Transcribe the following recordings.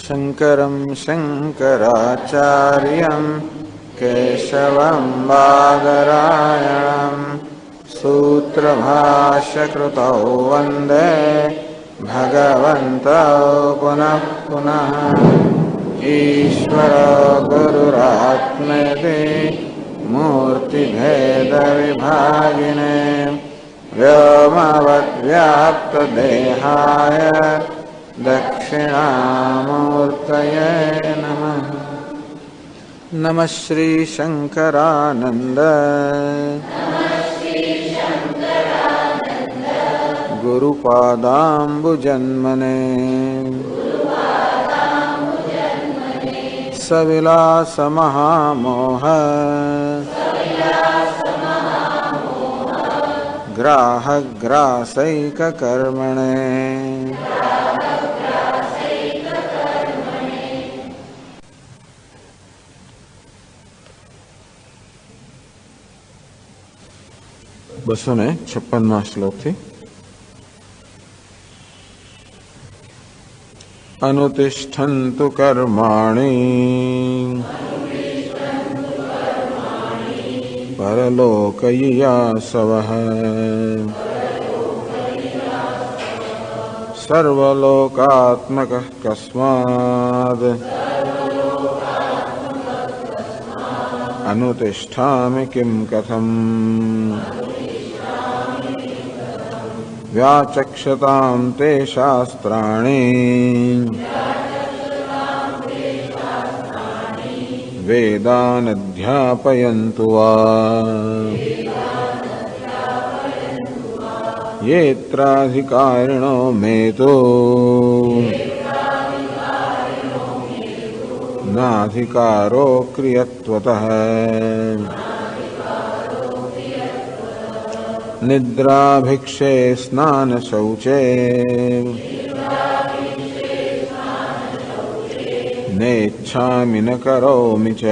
शङ्करं शङ्कराचार्यं केशवं बादरायणं सूत्रभाष्यकृतौ वन्दे भगवन्तौ पुनः पुनः। ईश्वरो गुरुरात्मेति मूर्तिभेदविभागिने व्योमवद्व्याप्तदेहाय दक्षिणामूर्तये नमः। नमः श्री शंकरानंद गुरुपादाम्बुजन्मने सविलास महामोह ग्राहग्रासैककर्मणे बसो ने 56 श्लोक थी। अनुतिष्ठन्तु कर्माणि परलोकयियासवः सर्वलोकात्मकः कस्माद् अनुतिष्ठामि किं कथम् व्याचक्षतां ते शास्त्राणि वेदानध्यापयन्तु वा येत्राधिकारिणो मेतो नाधिकारो क्रियत्वतः निद्राभिक्षे स्नानशौचे नेच्छामि न करोमि च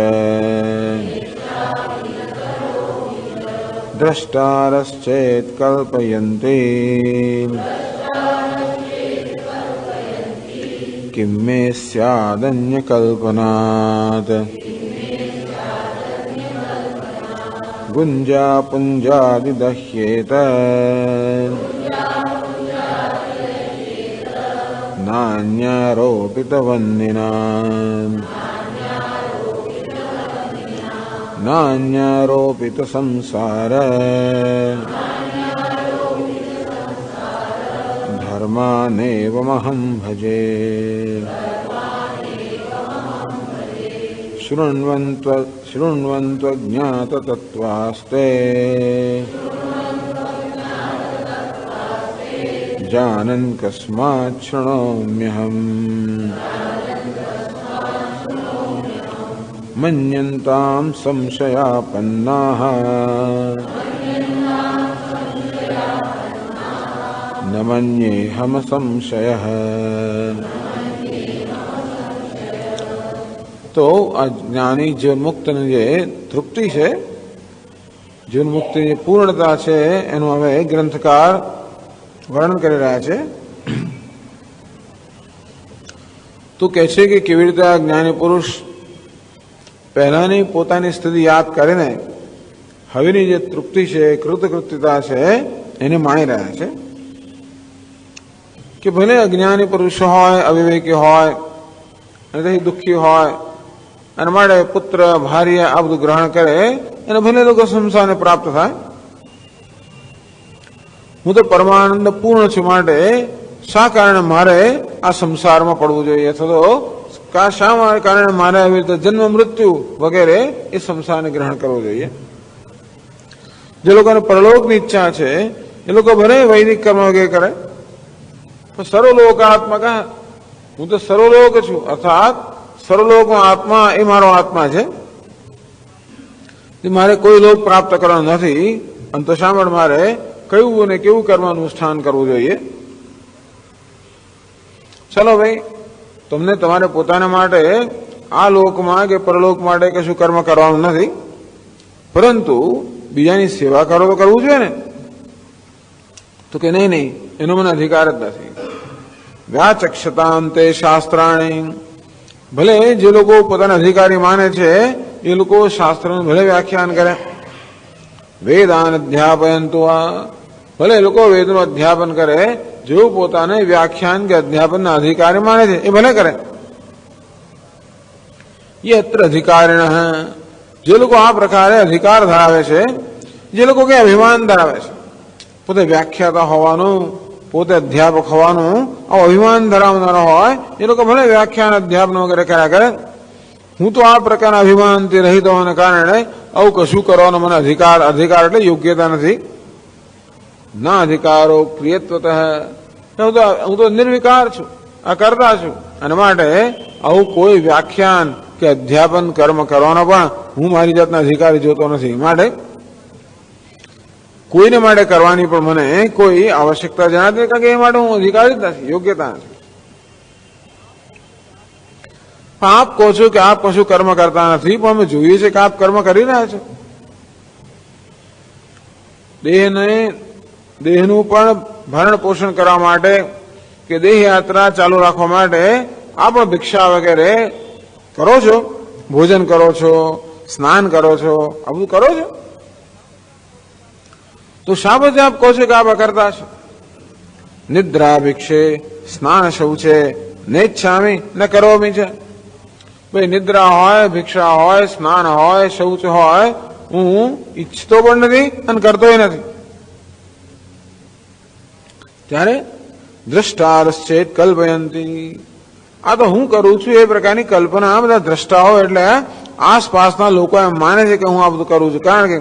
द्रष्टारश्चेत् कल्पयन्ति किं मे स्यादन्यकल्पनात् गुञ्जापुञ्जादिदह्येत नान्यारोपितवन्निना नान्यारोपितसंसार धर्मानेवमहं भजे। शृण्वन्त्वज्ञाततत्त्वास्ते जानन् कस्मात् शृणोम्यहम् मन्यन्तां संशयापन्नाः न मन्येऽहमसंशयः। तो ज्ञानी जीवन मुक्त जे तृप्ति है, जीवन मुक्ति पूर्णता है एनु हवे ग्रंथकार वर्णन કરી રહ્યા છે। તો કહે છે કે કેવી રીતે આ જ્ઞાની પુરુષ પહેલાની પોતાની સ્થિતિ યાદ કરીને હવેની જે તૃપ્તિ છે, કૃતકૃત્યતા છે એને માણી રહ્યા છે કે ભલે અજ્ઞાની પુરુષ હોય, અવિવેકી હોય અને દુઃખી હોય અને માટે પુત્ર ભાર્ય આ બધું ગ્રહણ કરે અને ભલે લોકો સંસારને પ્રાપ્ત થાય। હું તો પરમાનંદ પૂર્ણ છું, માટે શા કારણે મારે આ સંસારમાં પડવું જોઈએ અથવા તો શા કારણે મારે આવી રીતે જન્મ મૃત્યુ વગેરે એ સંસારને ગ્રહણ કરવો જોઈએ। જે લોકોને પરલોકની ઈચ્છા છે એ લોકો ભલે વૈદિક કર્મ વગેરે કરે, પણ સર્વલોકાત્મક હું તો સર્વલોક છું, અર્થાત સર્વલોકનો આત્મા એ મારો આત્મા છે, મારે કોઈ લોક પ્રાપ્ત કરવાનો નથી। અને તો શા માટે મારે કયું અને કેવું કર્મનું અનુષ્ઠાન કરવું જોઈએ? ચલો ભાઈ, તમને તમારે પોતાના માટે આ લોકમાં કે પરલોક માટે કશું કર્મ કરવાનું નથી, પરંતુ બીજાની સેવા કરો તો કરવું જોઈએ ને। તો કે નહીં, એનો મને અધિકાર જ નથી। વ્યાચક્ષતામ તે શાસ્ત્રાણી, ભલે જે લોકો પોતાના અધિકારી માને છે એ લોકો શાસ્ત્રનું ભલે વ્યાખ્યાન કરે, વેદાન અધ્યાપયંતુ ભલે એ લોકો વેદનું અધ્યાપન કરે, જેવું પોતાને વ્યાખ્યાન કે અધ્યાપનના અધિકારી માને છે એ ભલે કરે. યત્ર અધિકારીણ, જે લોકો આ પ્રકારે અધિકાર ધરાવે છે, જે લોકો કે અભિમાન ધરાવે છે, પોતે વ્યાખ્યાતા હોવાનું, પોતે અધ્યાપક હોવાનું આવું અભિમાન ધરાવનારો હોય, એ લોકો ભલે વ્યાખ્યાન અધ્યાપન વગેરે કર્યા કરે. હું તો આ પ્રકારના અભિમાનથી રહિત હોવાને કારણે આવું કશું કરવાનો મને અધિકાર એટલે યોગ્યતા નથી. ના અધિકારો પ્રિયત્વત, હું તો નિર્વિકાર છું, આ કરતા છું, અને માટે આવું કોઈ વ્યાખ્યાન કે અધ્યાપન કર્મ કરવાનો પણ હું મારી જાતના અધિકારી જોતો નથી. માટે કોઈને માટે કરવાની પણ મને કોઈ આવશ્યકતા જણાતી નથી, કારણ કે એ માટે હું અધિકારી જ નથી, યોગ્યતા નથી. આપ કહો છો કે આપ કશું કર્મ કરતા નથી, પણ અમે જોઈએ છીએ કે આપ કર્મ કરી રહ્યા છો. દેહનું પણ ભરણ પોષણ કરવા માટે કે દેહ યાત્રા ચાલુ રાખવા માટે આ પણ ભિક્ષા વગેરે કરો છો, ભોજન કરો છો, સ્નાન કરો છો, આ બધું કરો છો. તો શા બધે આપ કહો છો કે આપ કરતા છો? નિદ્રા ભિક્ષે સ્નાન શૌચે નેચ્છામી ન કરોમી છે. ભાઈ નિદ્રા હોય, ભિક્ષા હોય, સ્નાન હોય, શૌચ હોય, હું ઈચ્છતો પણ નથી અને કરતોય નથી. ત્યારે દ્રષ્ટારશ્ચેત કલ્પયંતી, આ તો હું કરું છું એ પ્રકારની કલ્પના બધા દ્રષ્ટાઓ એટલે આસપાસના લોકો એમ માને છે કે હું આ બધું કરું છું. કારણ કે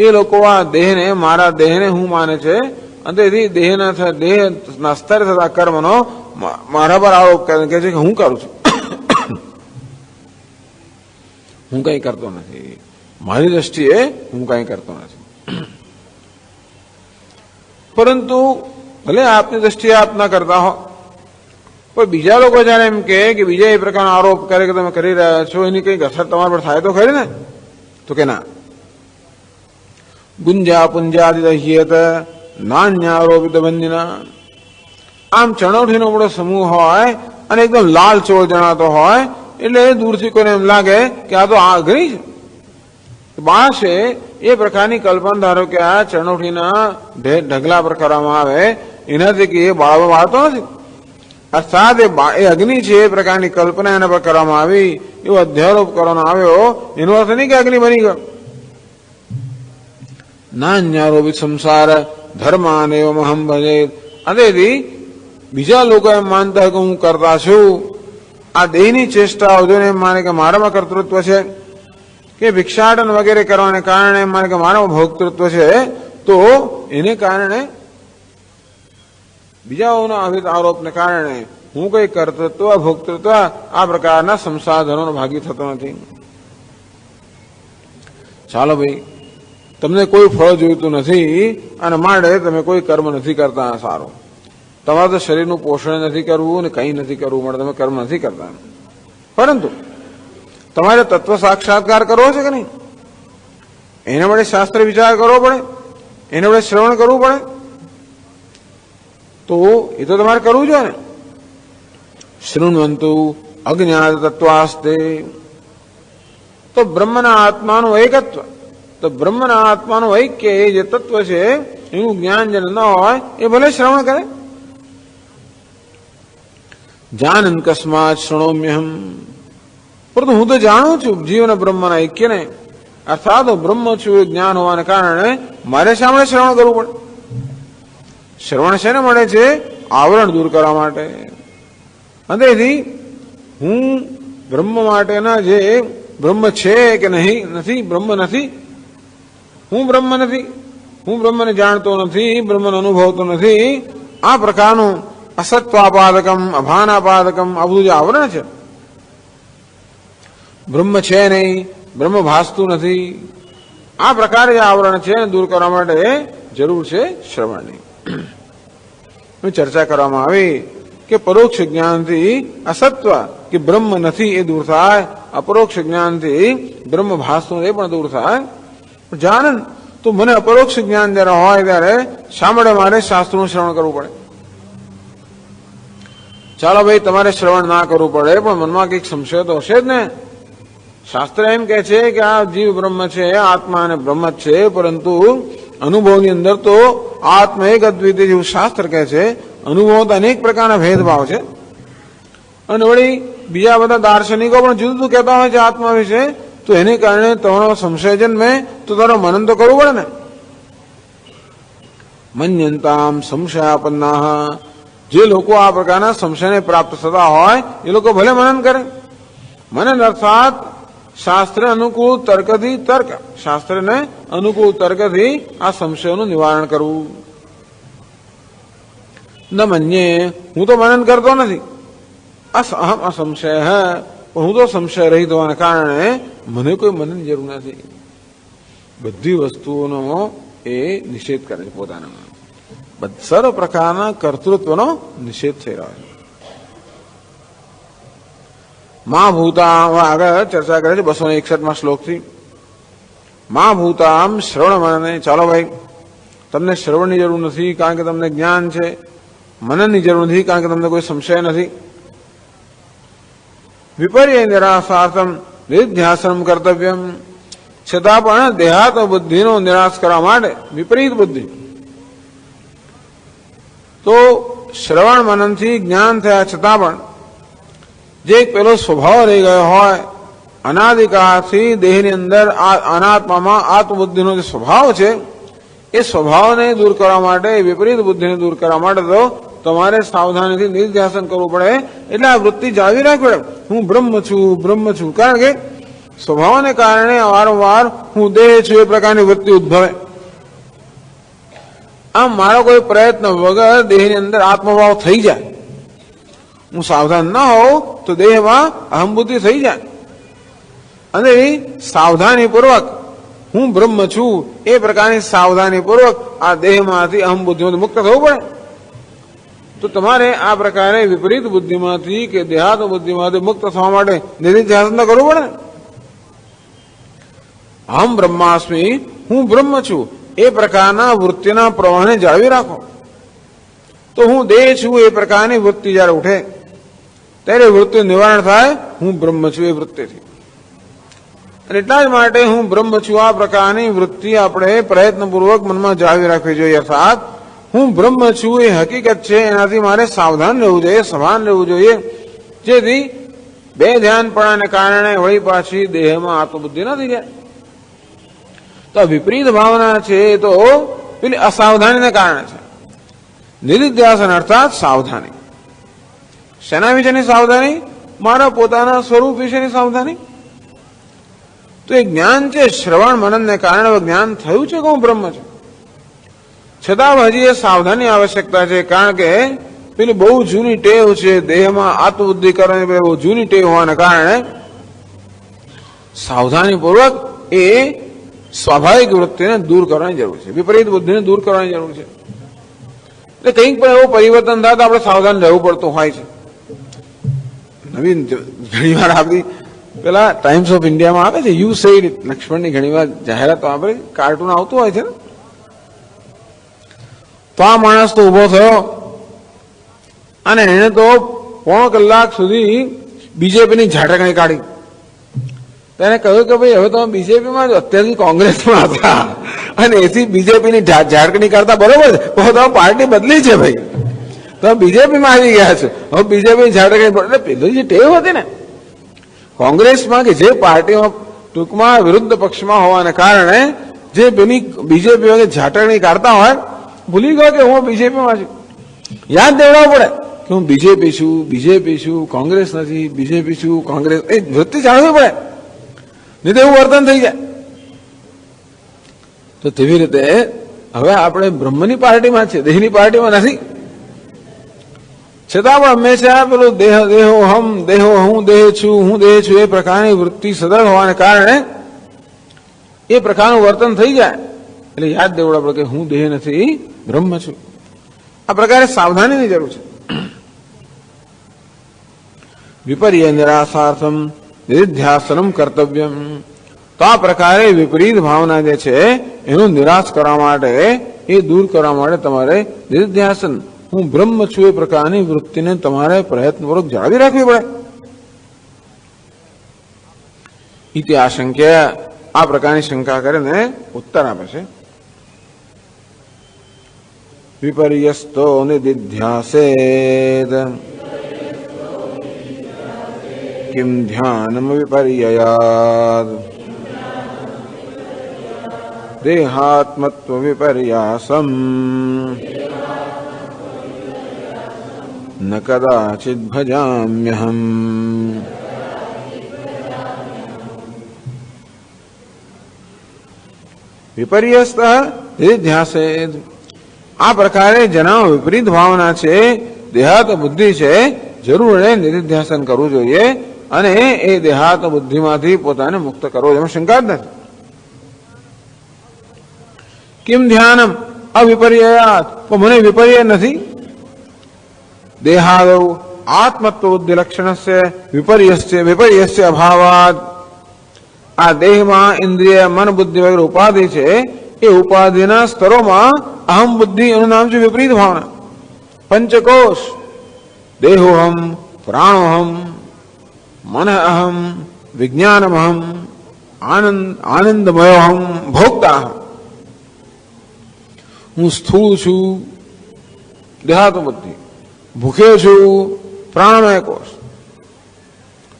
એ લોકો આ દેહને, મારા દેહને હું માને છે, અને તેથી દેહના સ્તરે થતા કર્મનો મારા પર આરોપ કહે છે કે હું કરું છું. હું કંઈ કરતો નથી, મારી દ્રષ્ટિએ હું કંઈ કરતો નથી. પરંતુ ભલે આપની દ્રષ્ટિએ આપ ના કરતા હો, પણ બીજા લોકો જયારે એમ કે બીજા એ પ્રકારનો આરોપ કરે કે તમે કરી રહ્યા છો, એની કંઈક અસર તમારા પર થાય તો ખરી ને? તો કે ના. ગુંજા પુંજાદિદહ્યેત નાન્યારોપિત બંધીના, આમ ચણોઠીનો મોટો સમૂહ હોય અને એકદમ લાલ ચોળ જણાતો હોય એટલે દૂરથી કોઈને એમ લાગે કે આ તો અગ્નિ છે. બાળશે એ પ્રકારની કલ્પના ધારો કે આ ચણોઠીના ઢગલા પર કરવામાં આવે, એનાથી કે એ બાળતો નથી, અર્થાત એ અગ્નિ છે એ પ્રકારની કલ્પના એના પર કરવામાં આવી, એવો અધ્યારોપ કરવામાં આવ્યો, એનો અર્થ નહીં કે અગ્નિ બની ગયો. નાન્યારોપિત સંસાર ધર્માન એવમ અહમ ભજે, તેથી બીજા લોકો એમ માનતા હોય કે હું કરતા છું, આ દેહની ચેષ્ટાઓ જોઈને એમ માને કે મારામાં કર્તૃત્વ છે, કે ભિક્ષાટન વગેરે કરવાને કારણે એમ માને કે મારામાં ભોક્તૃત્વ છે, તો એને કારણે બીજાઓના અવિત આરોપને કારણે હું કઈ કર્તૃત્વ, ભોક્તૃત્વ આ પ્રકારના સંસાધનોનો ભાગી થતો નથી. ચાલો ભાઈ, તમને કોઈ ફળ જોઈતું નથી અને માટે તમે કોઈ કર્મ નથી કરતા, સારું. તમારે તો શરીરનું પોષણ નથી કરવું અને કંઈ નથી કરવું, માટે તમે કર્મ નથી કરતા. પરંતુ તમારે તત્વ સાક્ષાત્કાર કરવો છે કે નહીં, એના માટે શાસ્ત્ર વિચાર કરવો પડે, એના માટે શ્રવણ કરવું પડે, તો એ તો તમારે કરવું જોઈએ ને. શૃણવંતુ અજ્ઞાત તત્વાસ્તે, તો બ્રહ્મના આત્માનું એકત્વ, તો બ્રહ્મના આત્માનું ઐક્ય એ જે તત્વ છે એનું જ્ઞાન જેને ન હોય એ ભલે શ્રવણ કરે. જાનન કસ્માત શૃણોમ્યહમ, પરંતુ હું તો જાણું છું જીવન બ્રહ્મના ઐક્યને, અર્થાત બ્રહ્મ છું એ જ્ઞાન હોવાને કારણે મારે સામે શ્રવણ કરવું પડે. શ્રવણ શેને મળે છે? આવરણ દૂર કરવા માટે. અને તેથી હું બ્રહ્મ માટેના જે બ્રહ્મ છે કે નહીં નથી, બ્રહ્મ નથી, હું બ્રહ્મ નથી, હું બ્રહ્મને જાણતો નથી, બ્રહ્મનો અનુભવતો નથી, આ પ્રકારનું અસત્વાપાદકમ, અભાનાપાદકમ આ બધું જે આવરણ છે, બ્રહ્મ છે નહીં, બ્રહ્મ ભાસતું નથી, આ પ્રકારે જે આવરણ છે એને દૂર કરવા માટે જરૂર છે શ્રવણની. ચર્ચા કરવામાં આવી કે પરોક્ષ જ્ઞાનથી અસત્વ કે બ્રહ્મ નથી એ દૂર થાય, અપરોક્ષ જ્ઞાનથી બ્રહ્મ ભાસતું એ પણ દૂર થાય. જાનન, તો મને અપરોક્ષ જ્ઞાન જયારે હોય ત્યારે શા માટે મારે શાસ્ત્રોનું શ્રવણ કરવું પડે? ચાલો ભાઈ તમારે શ્રવણ ના કરવું પડે, પણ મનમાં કંઈક સંશય તો હશે જ ને. શાસ્ત્ર એમ કે છે કે આ જીવ બ્રહ્મ છે, આત્મા અને બ્રહ્મ જ છે, પરંતુ અનુભવની અંદર તો આત્મા એક અદ્વિતીય જેવું શાસ્ત્ર કહે છે. અનુભવ તો અનેક પ્રકારના ભેદભાવ છે, અને વળી બીજા બધા દાર્શનિકો પણ જુદું જુદું કહેતા હોય છે આત્મા વિશે. તો એને કારણે તમારો સંશય જન્મે તો તારો મનન તો કરવું પડે ને. મન્યંતામ સંશયાપન્ના, જે લોકો આ પ્રકારના સંશયને પ્રાપ્ત થતા હોય એ લોકો ભલે મનન કરે. મનન અર્થાત શાસ્ત્ર અનુકૂળ તર્કથી તર્ક, શાસ્ત્રને અનુકૂળ તર્કથી આ સંશયોનું નિવારણ કરવું. ન મન્યે, હું તો મનન કરતો નથી. અહમ અસંશય હે, પણ હું તો સંશય રહિત હોવાના કારણે મને કોઈ મનનની જરૂર નથી. બધી વસ્તુઓનો એ નિષેધ કરે છે પોતાનામાં. સર્વ પ્રકારના કર્તૃત્વનો નિષેધ થઈ રહ્યો છે. મા ભૂતા, આગળ ચર્ચા કરે છે 261 શ્લોકથી. મા ભૂતામ શ્રવણ મનને, ચાલો ભાઈ તમને શ્રવણની જરૂર નથી કારણ કે તમને જ્ઞાન છે. મનનની જરૂર નથી કારણ કે તમને કોઈ સંશય નથી. વિપર્ય નિરાશાર્થમ નિધ્યાસનમ કર્તવ્યમ, છતાં પણ દેહાત બુદ્ધિનો નિરાશ કરવા માટે વિપરીત બુદ્ધિ. તો શ્રવણ મનનથી જ્ઞાન થયા છતાં પણ જે એક પેલો સ્વભાવ રહી ગયો હોય, અનાદિકાળથી દેહની અંદર અનાત્મામાં આત્મબુદ્ધિનો જે સ્વભાવ છે, એ સ્વભાવને દૂર કરવા માટે, વિપરીત બુદ્ધિને દૂર કરવા માટે તો તમારે સાવધાનીથી નિર્ધ્યાસન કરવું પડે. એટલે આ વૃત્તિ જાળવી રાખવી પડે. હું બ્રહ્મ છું, બ્રહ્મ છું, કારણ કે સ્વભાવને કારણે વારંવાર હું દેહ છું એ પ્રકારની વૃત્તિ ઉદ્ભવે. આમ મારો કોઈ પ્રયત્ન વગર દેહની અંદર આત્મભાવ થઈ જાય. હું સાવધાન ન હોઉં તો દેહમાં અહમબુદ્ધિ થઈ જાય, અને સાવધાનીપૂર્વક હું બ્રહ્મ છું એ પ્રકારની સાવધાનીપૂર્વક આ દેહમાંથી અહમબુદ્ધિમાંથી મુક્ત થવું પડે. તો તમારે આ પ્રકારે વિપરીત બુદ્ધિમાંથી કે દેહાત બુદ્ધિમાંથી મુક્ત થવા માટે નિધિધ્યાસન કરવું પડે. અહમ બ્રહ્માસ્મિ, હું બ્રહ્મ છું એ પ્રકારના વૃત્તિના પ્રવાહને જાળવી રાખો. તો હું દેહ છું એ પ્રકારની વૃત્તિ જયારે ઉઠે ત્યારે વૃત્તિ નિવારણ થાય, હું બ્રહ્મ છું એ વૃત્તિથી. અને એટલા જ માટે હું બ્રહ્મ છું આ પ્રકારની વૃત્તિ આપણે પ્રયત્નપૂર્વક મનમાં જાળવી રાખવી જોઈએ. અર્થાત હું બ્રહ્મ છું એ હકીકત છે, એનાથી મારે સાવધાન રહેવું જોઈએ, સભાન રહેવું જોઈએ, જેથી બે ધ્યાનપણાને કારણે વળી પાછી દેહમાં આત્મબુદ્ધિ ન થઈ જાય. તો વિપરીત ભાવના છે એ તો પેલી અસાવધાનીને કારણે છે. નિધિધ્યાસન અર્થાત સાવધાની. શેના વિશેની સાવધાની? મારા પોતાના સ્વરૂપ વિશેની સાવધાની. તો એ જ્ઞાન છે, શ્રવણ મનનને કારણે જ્ઞાન થયું છે કે હું બ્રહ્મ છું, છતાં હજી એ સાવધાની આવશ્યકતા છે. કારણ કે પેલી બહુ જૂની ટેવ છે, દેહમાં આત્મબુદ્ધિ કરવાની બહુ જૂની ટેવ હોવાના કારણે સાવધાનીપૂર્વક એ સ્વાભાવિક વૃત્તિને દૂર કરવાની જરૂર છે, વિપરીત બુદ્ધિને દૂર કરવાની જરૂર છે. એટલે કંઈક પણ એવું પરિવર્તન થાય તો આપણે સાવધાન રહેવું પડતું હોય છે. નવીન ઘણી વાર આપણી પેલા ટાઈમ્સ ઓફ ઇન્ડિયામાં આવે છે યુ સેડ ઇટ, લક્ષ્મણની ઘણી વાર જાહેરાતો આપણે કાર્ટૂન આવતું હોય છે ને. તો આ માણસ તો ઉભો થયો અને એને તો પોણો કલાક સુધી બીજેપીની ઝાટકણી કાઢી. તેને કહ્યું કે ભાઈ હવે તમે બીજેપીમાં અત્યારથી કોંગ્રેસમાં હતા અને એથી બીજેપીની ઝાટકણી કરતા બરોબર છે, તો પાર્ટી બદલી છે ભાઈ, તમે બીજેપીમાં આવી ગયા છે, હવે બીજેપી ઝાટકણી. એટલે પેલી જે ટેવ હતી ને કોંગ્રેસમાં કે જે પાર્ટીમાં ટૂંકમાં વિરુદ્ધ પક્ષમાં હોવાને કારણે જે પેલી બીજેપી વગેરે ઝાટકણી કાઢતા હોય, ભૂલી ગયો કે હું બીજેપીમાં છું. યાદ દેવડાવવું પડે કે હું બીજેપી છું, બીજેપી છું, કોંગ્રેસ નથી, બીજેપી છું, કોંગ્રેસ. એ વૃત્તિ જાણવી પડે, નહીં તો એવું વર્તન થઈ જાય. તો તેવી રીતે હવે આપણે બ્રહ્મની પાર્ટીમાં છે, દેહની પાર્ટીમાં નથી. છતાં પણ હંમેશા પેલું દેહો હમ, દેહો હું દેહ છું એ પ્રકારની વૃત્તિ સદળ હોવાને કારણે એ પ્રકારનું વર્તન થઈ જાય. એટલે યાદ દેવડા પડે કે હું દેહ નથી, બ્રહ્મ છું. આ પ્રકારે સાવધાનીની જરૂર છે. વિપર્ય નિરાશાર્થમ નિધિધ્યાસનમ કર્તવ્યમ. તો આ પ્રકારે વિપરીત ભાવના જે છે એનો નિરાશ કરવા માટે, એ દૂર કરવા માટે તમારે નિધિધ્યાસન હું બ્રહ્મ છું એ પ્રકારની વૃત્તિને તમારે પ્રયત્નપૂર્વક જાળવી રાખવી પડે. ઇતિ આશંક્ય, આ પ્રકારની શંકા કરીને ઉત્તર આપે છે. વિપર્યસ્તો નિદિધ્યાસેદ કિમ ધ્યાનમ વિપર્યયાદ દેહાત્મત્વ વિપર્યાસમ ન કદાચિદ ભજામ્યહમ. વિપર્યસ્ત નિદિધ્યાસેદ, આ પ્રકારે જેના વિપરીત ભાવના છે, દેહાત બુદ્ધિ છે, જરૂર એને નિધિધ્યાસન કરવું જોઈએ અને એ દેહાત બુદ્ધિમાંથી પોતાને મુક્ત કરવો, એમાં શંકા જ નથી. કિમ ધ્યાનમ અવિપર્યાત, પણ મને વિપર્ય નથી. દેહાદૌ આત્મત્વ બુદ્ધિ લક્ષણસ્ય વિપર્યસ્ય અભાવાત, આ દેહમાં ઇન્દ્રિય મન બુદ્ધિ વગેરે ઉપાધિ છે, એ ઉપાધિના સ્તરોમાં અહમ બુદ્ધિ એનું નામ છે વિપરીત ભાવના. પંચકોશ, દેહોહમ, પ્રાણોહમ, મન અહમ, વિજ્ઞાનમહમ, આનંદમયોહમ, ભોક્તા. હું સ્થૂળ છું, દેહાત બુદ્ધિ, ભૂખ્યો છું, પ્રાણમય કોષ,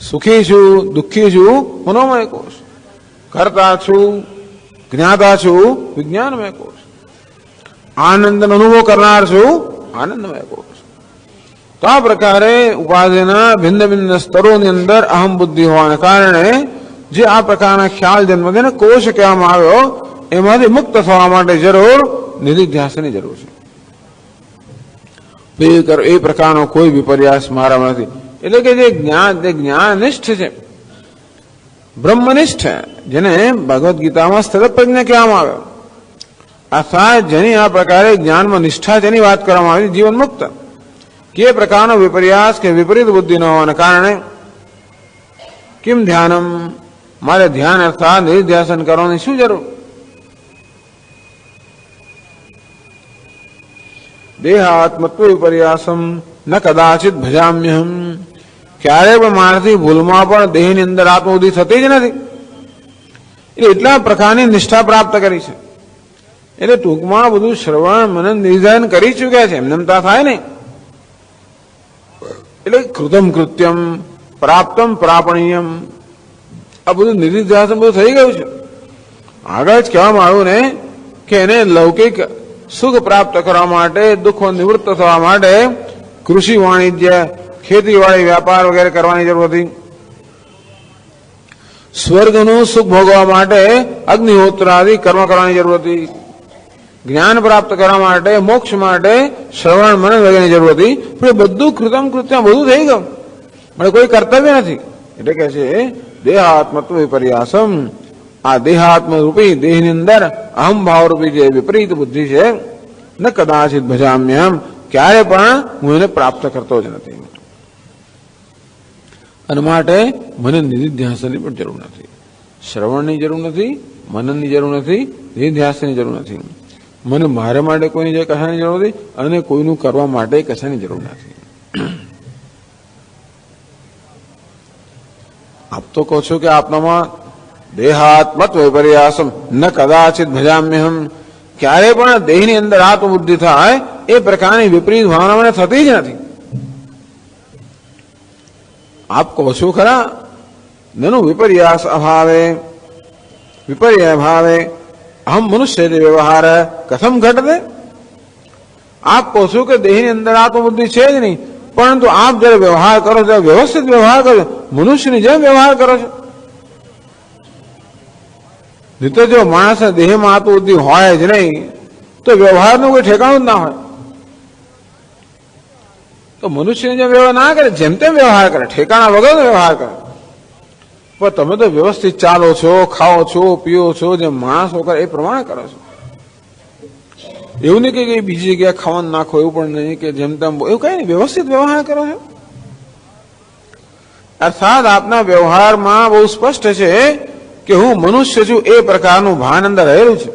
સુખી છું, દુઃખી છું, મનોમય કોષ, કરતા છું, જ્ઞાતા છું, વિજ્ઞાનમય કોષ, આનંદનો અનુભવ કરનાર છું, આનંદમય કોષ. તો આ પ્રકારે ઉપાધિના ભિન્ન ભિન્ન સ્તરોની અંદર અહમ બુદ્ધિ હોવાને કારણે જે આ પ્રકારના ખ્યાલ જન્મ તેને કોષ કહેવામાં આવ્યો, એમાંથી મુક્ત થવા માટે જરૂર નિધિધ્યાસની જરૂર છે. એ પ્રકારનો કોઈ વિપર્યાસ મારામાં નથી. એટલે કે જે જ્ઞાનનિષ્ઠ છે, બ્રહ્મનિષ્ઠ, જેને ભગવદ્ ગીતામાં સ્થિતપ્રજ્ઞ કહેવામાં આવ્યો, અર્થાત જેની આ પ્રકારે જ્ઞાનમાં નિષ્ઠા જેની વાત કરવામાં આવી, જીવન મુક્ત, કે પ્રકારનો વિપર્યાસ કે વિપરીત બુદ્ધિ ન હોવાને કારણે કિમ ધ્યાનમ, મારે ધ્યાન અર્થાત નિધિધ્યાસન કરવાની શું જરૂર. દેહાત્મત્વ વિપર્યાસમ ન કદાચિત ભજામ્યહમ, ક્યારે પણ મારાથી ભૂલમાં પણ દેહની અંદર આત્મબુદ્ધિ થતી જ નથી. એટલે એટલા પ્રકારની નિષ્ઠા પ્રાપ્ત કરી છે. એટલે ટૂંકમાં બધું શ્રવણ મનન નિધાન કરી ચૂક્યા છે, એમનેમતા થાય નહીં. એટલે કૃતમ કૃત્યમ પ્રાપ્તમ પ્રાપણીયમ, આ બધું નિધિધ્યાસન બધું થઈ ગયું છે. આગળ જ કહેવામાં આવ્યું ને કે એને લૌકિક સુખ પ્રાપ્ત કરવા માટે, દુઃખો નિવૃત્ત થવા માટે કૃષિ વાણિજ્ય, ખેતીવાડી, વ્યાપાર વગેરે કરવાની જરૂર હતી. સ્વર્ગનું સુખ ભોગવવા માટે અગ્નિહોત્ર આદિ કર્મ કરવાની જરૂર હતી. જ્ઞાન પ્રાપ્ત કરવા માટે, મોક્ષ માટે શ્રવણ મનન વગેરેની જરૂર હતી. પણ બધું કૃતમ કૃત્ય બધું થઈ ગયું, પણ કોઈ કર્તવ્ય નથી. એટલે કે છે દેહાત્મત્વ વિપર્યાસમ, આ દેહાત્મ રૂપી દેહની અંદર અહમ ભાવ રૂપી જે વિપરીત બુદ્ધિ છે, ન કદાચિત ભજામ્યહમ, ક્યારે પણ હું એને પ્રાપ્ત કરતો જ નથી. અને માટે મને નિધિધ્યાસનની પણ જરૂર નથી, શ્રવણની જરૂર નથી, મનનની જરૂર નથી, નિધિધ્યાસનની જરૂર નથી. મને મારે માટે કોઈની કશાની જરૂર નથી અને કોઈનું કરવા માટે કશાની જરૂર નથી. આપ તો કહો છો કે આપનામાં દેહાત્મત્વ વિપર્યાસમ ન કદાચિત ભજામ્યહમ, ક્યારે પણ દેહની અંદર આત્મબુદ્ધિ થાય એ પ્રકારની વિપરીત ભાવના મને થતી જ નથી. આપ કહો છો ખરા, નનુ વિપર્યાસ અભાવે વિપર્ય ભાવે અહમ મનુષ્ય વ્યવહાર કથમ ઘટતે. આપ કહો છો કે દેહની અંદર આત્મબુદ્ધિ છે જ નહીં, પરંતુ આપ જયારે વ્યવહાર કરો છો વ્યવસ્થિત વ્યવહાર કરો છો, મનુષ્યની જેમ વ્યવહાર કરો છો. નહીં તો જો માણસના દેહમાં આત્મબુદ્ધિ હોય જ નહીં તો વ્યવહારનું કોઈ ઠેકાણું જ ના હોય. તો મનુષ્યની જેમ વ્યવહાર ના કરે, જેમ તેમ વ્યવહાર કરે, ઠેકાણા વગરનો વ્યવહાર કરે. પણ તમે તો વ્યવસ્થિત ચાલો છો, ખાઓ છો, પીઓ છો, જેમ માણસો કરે એ પ્રમાણે કરો છો. એવું નહીં કે બીજી જગ્યાએ ખાવાનું નાખો, એવું પણ નહીં કે જેમ તેમ, એવું કઈ નહીં, વ્યવસ્થિત વ્યવહાર કરો છો. અર્થાત આપના વ્યવહારમાં બહુ સ્પષ્ટ છે કે હું મનુષ્ય છું એ પ્રકારનું ભાન અંદર રહેલું છે.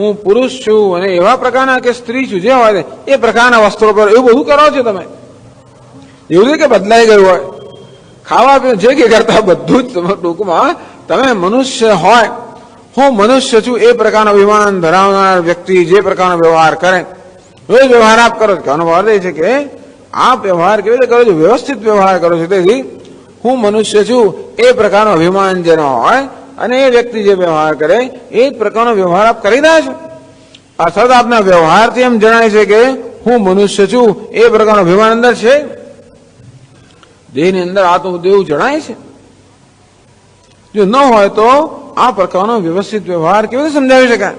હું પુરુષ છું અને એવા પ્રકારના કે સ્ત્રી છું જે હોય એ પ્રકારના વસ્ત્રો પર એવું બધું કરો છો તમે. એવું નહીં કે બદલાઈ ગયું હોય, ખાવા પીવા જે કે કરતા બધું જ ટૂંકમાં તમે મનુષ્ય હોય, હું મનુષ્ય છું એ પ્રકારનો અભિમાન ધરાવનાર વ્યક્તિ જે પ્રકારનો વ્યવહાર કરે, રોજ વ્યવહાર આપ કરો છો. આનો અર્થ એ છે કે આપ વ્યવહાર કેવી રીતે કરો છો? વ્યવસ્થિત વ્યવહાર કરો છો. તેથી હું મનુષ્ય છું એ પ્રકારનો અભિમાન જેનો હોય અને એ વ્યક્તિ જે વ્યવહાર કરે એ જ પ્રકારનો વ્યવહાર આપ કરી રહ્યા છો. અર્થાત આપના વ્યવહારથી એમ જણાય છે કે હું મનુષ્ય છું એ પ્રકારનો અભિમાન અંદર છે, દેહની અંદર આત્મબુદ્ધિ એવું જણાય છે. જો ન હોય તો આ પ્રકારનો વ્યવસ્થિત વ્યવહાર કેવી રીતે સમજાવી શકાય?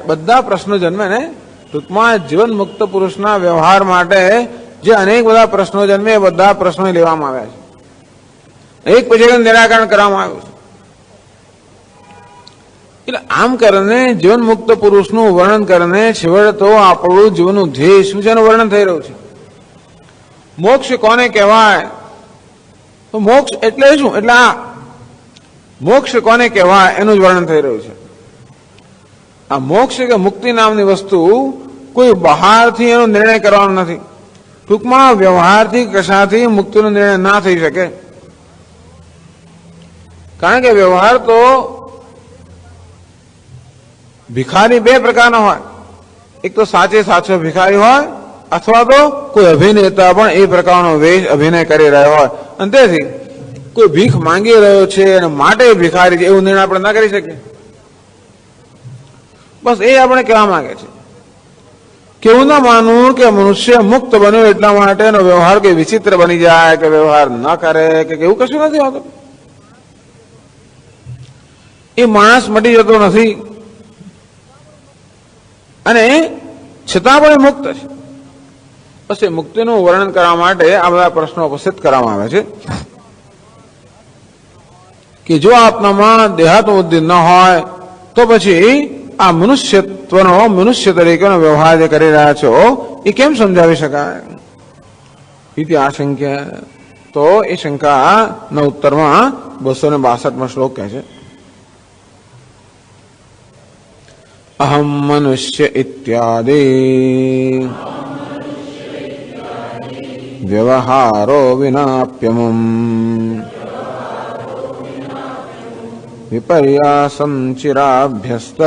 બધા પ્રશ્નો જન્મે ને ટૂંકમાં જીવન મુક્ત પુરુષના વ્યવહાર માટે જે અનેક બધા પ્રશ્નો જન્મે એ બધા પ્રશ્નો લેવામાં આવ્યા છે, એક પછી નિરાકરણ કરવામાં આવ્યું છે. એટલે આમ કરીને જીવન મુક્ત પુરુષનું વર્ણન કરીને છેવટે તો આપણું જીવનનું ધ્યેય શું છે એનું વર્ણન થઈ રહ્યું છે. મોક્ષ કોને કહેવાય? તો મોક્ષ એટલે શું? એટલે આ મોક્ષ કોને કહેવાય એનું જ વર્ણન થઈ રહ્યું છે. આ મોક્ષ કે મુક્તિ નામની વસ્તુ કોઈ બહારથી એનો નિર્ણય કરવાનો નથી. ટૂંકમાં વ્યવહારથી કશાથી મુક્તિનો નિર્ણય ના થઈ શકે. કારણ કે વ્યવહાર તો ભિખારી બે પ્રકારનો હોય, એક તો સાચે સાચો ભિખારી હોય અથવા તો કોઈ અભિનેતા પણ એ પ્રકારનો વેશ અભિનય કરી રહ્યો હોય અને તેથી કોઈ ભીખ માંગી રહ્યો છે અને માટે ભિખારી છે એવું નિર્ણય આપણે ના કરી શકીએ. બસ એ આપણે કહેવા માંગે છે. કેવું ના માનવું કે મનુષ્ય મુક્ત બન્યો એટલા માટે એનો વ્યવહાર કે વિચિત્ર બની જાય કે વ્યવહાર ન કરે કે એવું કશું નથી હોતું. એ માણસ મટી જતો નથી અને છતાં પણ મુક્ત છે. બસ એ મુક્તિનું વર્ણન કરવા માટે આ બધા પ્રશ્નો ઉપસ્થિત કરવામાં આવે છે કે જો આપનામાં દેહાત્મ બુદ્ધિ ન હોય તો પછી આ મનુષ્યત્વનો મનુષ્ય તરીકેનો વ્યવહાર જે કરી રહ્યા છો એ કેમ સમજાવી શકાય? ઇતિ આશંક્ય. તો એ શંકાના ઉત્તરમાં 262માં શ્લોક કહે છે, અહમ મનુષ્ય ઇત્યાદિ વ્યવહારો વિનાપ્યમમ વિપર્યાસમ ચિરાભ્યસ્ત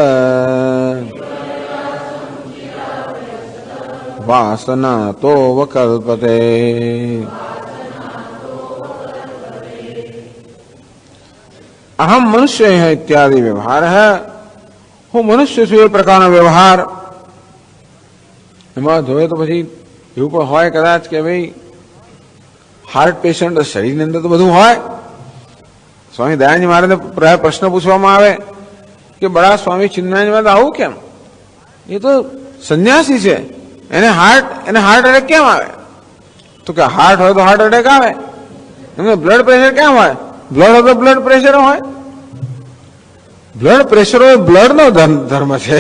વાસના તો વકલ્પતે. અહમ મનુષ્ય ઇત્યાદિ વ્યવહાર હૈ, હું મનુષ્ય છું એ પ્રકારનો વ્યવહાર. એમાં જોઈએ તો પછી એવું પણ હોય કદાચ કે ભાઈ હાર્ટ પેશન્ટ શરીરની અંદર તો બધું હોય. સ્વામી દયાનંદ મહારાજને પ્રાય પ્રશ્ન પૂછવામાં આવે કે બડા સ્વામી ચિન્મયાનંદ મહારાજ આવું કેમ? એ તો સંન્યાસી છે, એને હાર્ટ એટેક કેમ આવે? તો કે હાર્ટ હોય તો હાર્ટ એટેક આવે, એમને બ્લડ પ્રેશર કેમ હોય? બ્લડ હોય તો બ્લડ પ્રેશર હોય. બ્લડ પ્રેશર હોય બ્લડ નો ધર્મ છે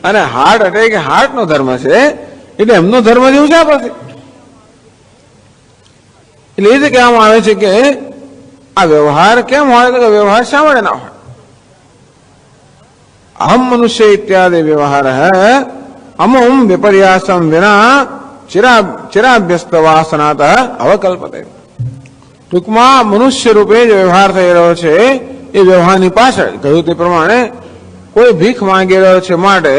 અને હાર્ટ એટેક હાર્ટ નો ધર્મ છે. એટલે એમનો ધર્મ જેવું છે પછી. એટલે એ રીતે કહેવામાં આવે છે કે આ વ્યવહાર કેમ હોય? તો વ્યવહાર શા માટે ના હોય? અહમ મનુષ્ય ઇત્યાદિ વ્યવહાર હૈ અમુમ વિપર્યાસમ વિના ચિરાભ્યસ્ત વાસનાત અવકલ્પતે. ટૂંકમાં મનુષ્ય રૂપે જે વ્યવહાર થઈ રહ્યો છે એ વ્યવહારની પાછળ કહ્યું તે પ્રમાણે કોઈ ભીખ માંગી રહ્યો છે માટે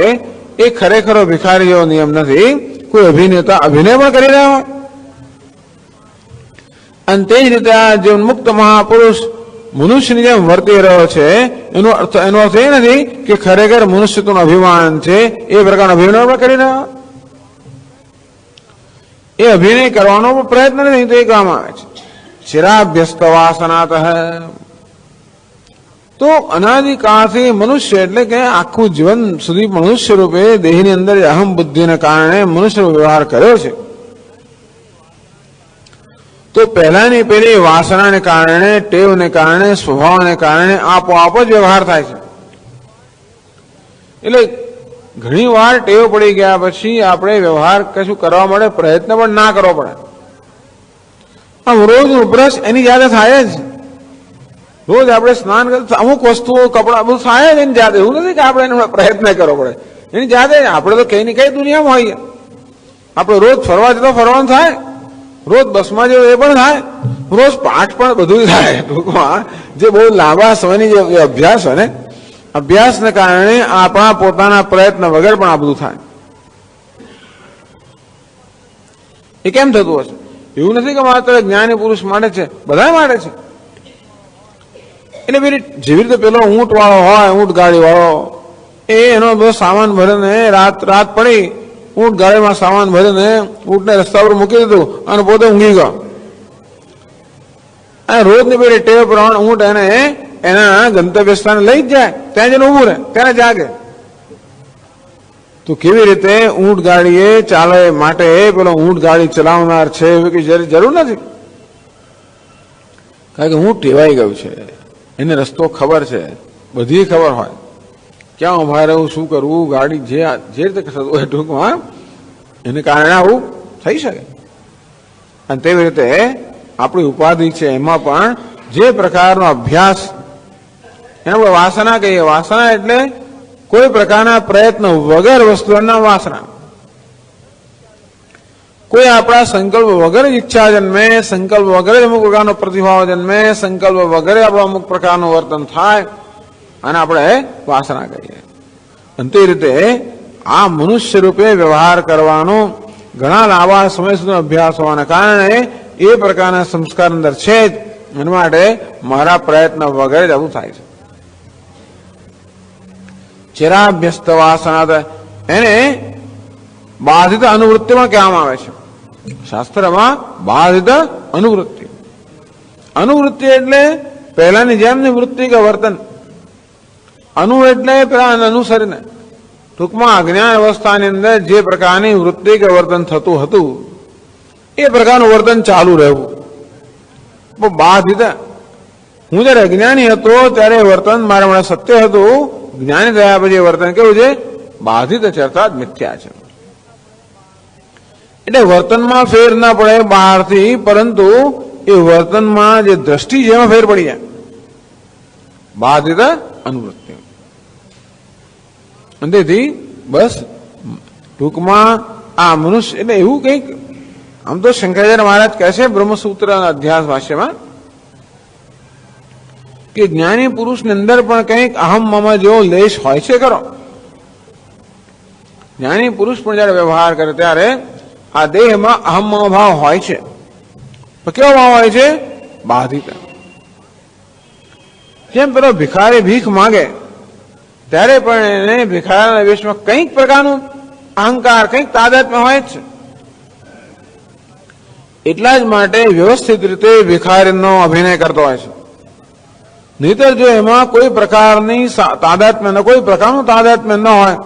એ ખરેખરો ભિખારી જેવો નિયમ નથી. કોઈ અભિનેતા અભિનય પણ કરી રહ્યો હોય અને તે જ રીતે આ જીવન મુક્ત મહાપુરુષ મનુષ્યની જેમ વર્તી રહ્યો છે એનો અર્થ એ નથી કે ખરેખર મનુષ્યત્વનું અભિમાન છે એ પ્રકારનો અભિનય પણ કરી રહ્યો. એ અભિનય કરવાનો પ્રયત્ન નથી. તો એ કહેવામાં આવે છે ચિરાભ્યસ્ત વાસનાત. તો અનાદિકાળથી મનુષ્ય એટલે કે આખું જીવન સુધી મનુષ્ય રૂપે દેહની અંદર અહમ બુદ્ધિને કારણે મનુષ્ય વ્યવહાર કર્યો છે. તો પહેલાની પેલી વાસનાને કારણે, ટેવને કારણે, સ્વભાવને કારણે આપોઆપ જ વ્યવહાર થાય છે. એટલે ઘણી વાર ટેવ પડી ગયા પછી આપણે વ્યવહાર કશું કરવા માટે પ્રયત્ન પણ ના કરવો પડે. આમ રોજનો બ્રશ એની જાતે થાય જ. રોજ આપણે સ્નાન કરતા અમુક વસ્તુઓ કપડા બધું થાય જ એની જાતે, એવું નથી કે આપણે એનો પ્રયત્ન કરવો પડે, એની જાતે. આપણે તો કઈ ને કઈ દુનિયામાં હોઈએ. આપણે રોજ ફરવા જતો ફરવાનું થાય, રોજ બસમાં જવું એ પણ થાય, રોજ પાઠ પણ બધું થાય. ટૂંકમાં જે બહુ લાંબા સમયની જે અભ્યાસ હોય ને, અભ્યાસને કારણે આપણા પોતાના પ્રયત્ન વગર પણ આ બધું થાય. એ કેમ થતું હશે? એવું નથી કે માત્ર જ્ઞાની પુરુષ માટે છે, બધા માટે છે. એટલે પેલી જેવી રીતે પેલો ઊંટ વાળો હોય, ઊંટ ગાડી વાળો, એનો બધો સામાન ભરીને રાત પડી, ઊંટ ગાડીમાં સામાન ભરીને ઊંટને રસ્તા પર મૂકી દીધું અને પોતે ઊંઘી ગયો. અને રોજની પેલી ટેવ પ્રમાણે ઊંટ એને એના ગંતવ્ય સ્થાને લઈ જ જાય, ત્યાં જઈને ઉભું રહે, ત્યારે જાગે. તો કેવી રીતે ઊંટ ગાડીએ ચાલે માટે પેલો ઊંટ ગાડી ચલાવનાર છે એવી જરૂર નથી, કારણ કે ઊંટ ટેવાઈ ગયું છે, એને રસ્તો ખબર છે, બધી ખબર હોય, ક્યાં ઉભા રહેવું, શું કરવું, ગાડી જે રીતે થતું હોય ટૂંકમાં એને કારણે આવું થઈ શકે. અને તેવી રીતે આપણી ઉપાધિ છે એમાં પણ જે પ્રકારનો અભ્યાસ, એને આપણે વાસના કહીએ. વાસના એટલે કોઈ પ્રકારના પ્રયત્ન વગર વસ્તુના વાસના. કોઈ આપણા સંકલ્પ વગર ઈચ્છા જન્મે, સંકલ્પ વગર અમુક પ્રકારનો પ્રતિભાવ જન્મે, સંકલ્પ વગર આપણું અમુક પ્રકારનું વર્તન થાય, અને આપણે વાસના કહીએ. અને તે રીતે આ મનુષ્ય રૂપે વ્યવહાર કરવાનો ઘણા લાંબા સમય સુધી અભ્યાસ હોવાના કારણે એ પ્રકારના સંસ્કાર અંદર છે જ. એના માટે મારા પ્રયત્ન વગર જ આવું થાય છે. ચિરાભ્યસ્ત વાસના એને બાધિત અનુવૃત્તિમાં કહેવામાં આવે છે. શાસ્ત્રમાં બાધિત અનુવૃત્તિ. અનુવૃત્તિ એટલે પહેલાની જેમની વૃત્તિ કે વર્તન. અનુ એટલે પેલા અનુસરીને, ટૂંકમાં અજ્ઞાન અવસ્થાની અંદર જે પ્રકારની વૃત્તિ કે વર્તન થતું હતું એ પ્રકારનું વર્તન ચાલુ રહેવું. બાધિત, હું જયારે અજ્ઞાની હતો ત્યારે વર્તન મારા માટે સત્ય હતું, જ્ઞાની થયા પછી વર્તન કેવું છે? બાધિત છે, અર્થાત મિથ્યા છે. એટલે વર્તનમાં ફેર ના પડે બહારથી, પરંતુ એ વર્તનમાં જે દ્રષ્ટિ છે એમાં ફેર પડી જાય. બાધિત અનુવૃત્તિ. તેથી બસ ટૂંકમાં આ મનુષ્ય એટલે એવું કંઈક, આમ તો શંકરાચાર્ય મહારાજ કહે છે બ્રહ્મસૂત્ર અધ્યાસ ભાષ્યમાં કે જ્ઞાની પુરુષની અંદર પણ કંઈક અહમ મમ જેવો લેશ હોય છે ખરો. જ્ઞાની પુરુષ પણ જયારે વ્યવહાર કરે ત્યારે આ દેહમાં અહમ મમ ભાવ હોય છે. તો કેવો ભાવ હોય છે? બાધિત. જેમ પેલો ભિખારી ભીખ માંગે ત્યારે પણ એને ભિખારીના વેશમાં કંઈક પ્રકારનું અહંકાર, કંઈક તાદાત્મ્ય હોય જ છે. એટલા જ માટે વ્યવસ્થિત રીતે ભિખારીનો અભિનય કરતો હોય છે. નહીતર જો એમાં કોઈ પ્રકારની તાદાત્મ્ય ન, કોઈ પ્રકારનું તાદાત્મ્ય ન હોય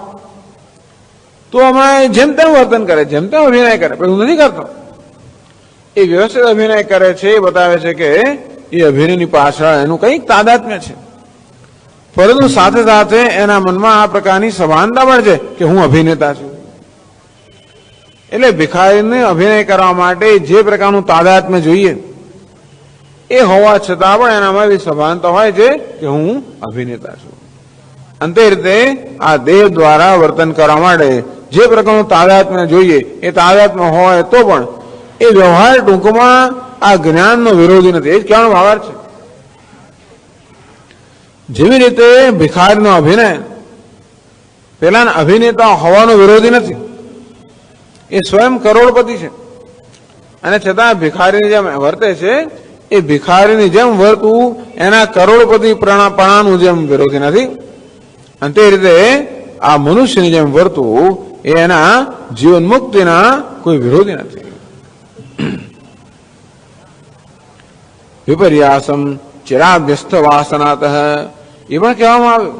તો હમણાં જેમ તેમ વર્તન કરે, જેમ તેમ અભિનય કરે, પણ હું નથી કરતો. એ વ્યવસ્થિત અભિનય કરે છે, એ બતાવે છે કે એ અભિનયની પાછળ એનું કંઈક તાદાત્મ્ય છે. પરંતુ સાથે સાથે એના મનમાં આ પ્રકારની સભાનતા પણ છે કે હું અભિનેતા છું. એટલે ભિખારીને અભિનય કરવા માટે જે પ્રકારનું તાદાત્મ્ય જોઈએ એ હોવા છતાં પણ એનામાં એવી સભાનતા હોય છે કે હું અભિનેતા છું. અંતે રીતે આ દેહ દ્વારા વર્તન કરવા માટે જે પ્રકારનું તાદાત્મ્ય જોઈએ એ તાદાત્મ્ય હોય તો પણ એ વ્યવહાર ટૂંકમાં આ જ્ઞાનનો વિરોધી નથી. એ જ કહેવાનો ભાવાર્થ છે. જેવી રીતે ભિખારીનો અભિનય પેલાના અભિનેતા હોવાનો વિરોધી નથી. એ સ્વયં કરોડપતિ છે અને છતાં ભિખારીની જેમ વર્તે છે. એ ભિખારીની જેમ વર્તવું એના કરોડપતિ પણાનું જેમ વિરોધી નથી. અને તે રીતે આ મનુષ્યની જેમ વર્તવું એ એના જીવન મુક્તિના કોઈ વિરોધી નથી. વિપર્યાસમ ચિરાભ્યસ્ત વાસનાત એ પણ કહેવામાં આવ્યું.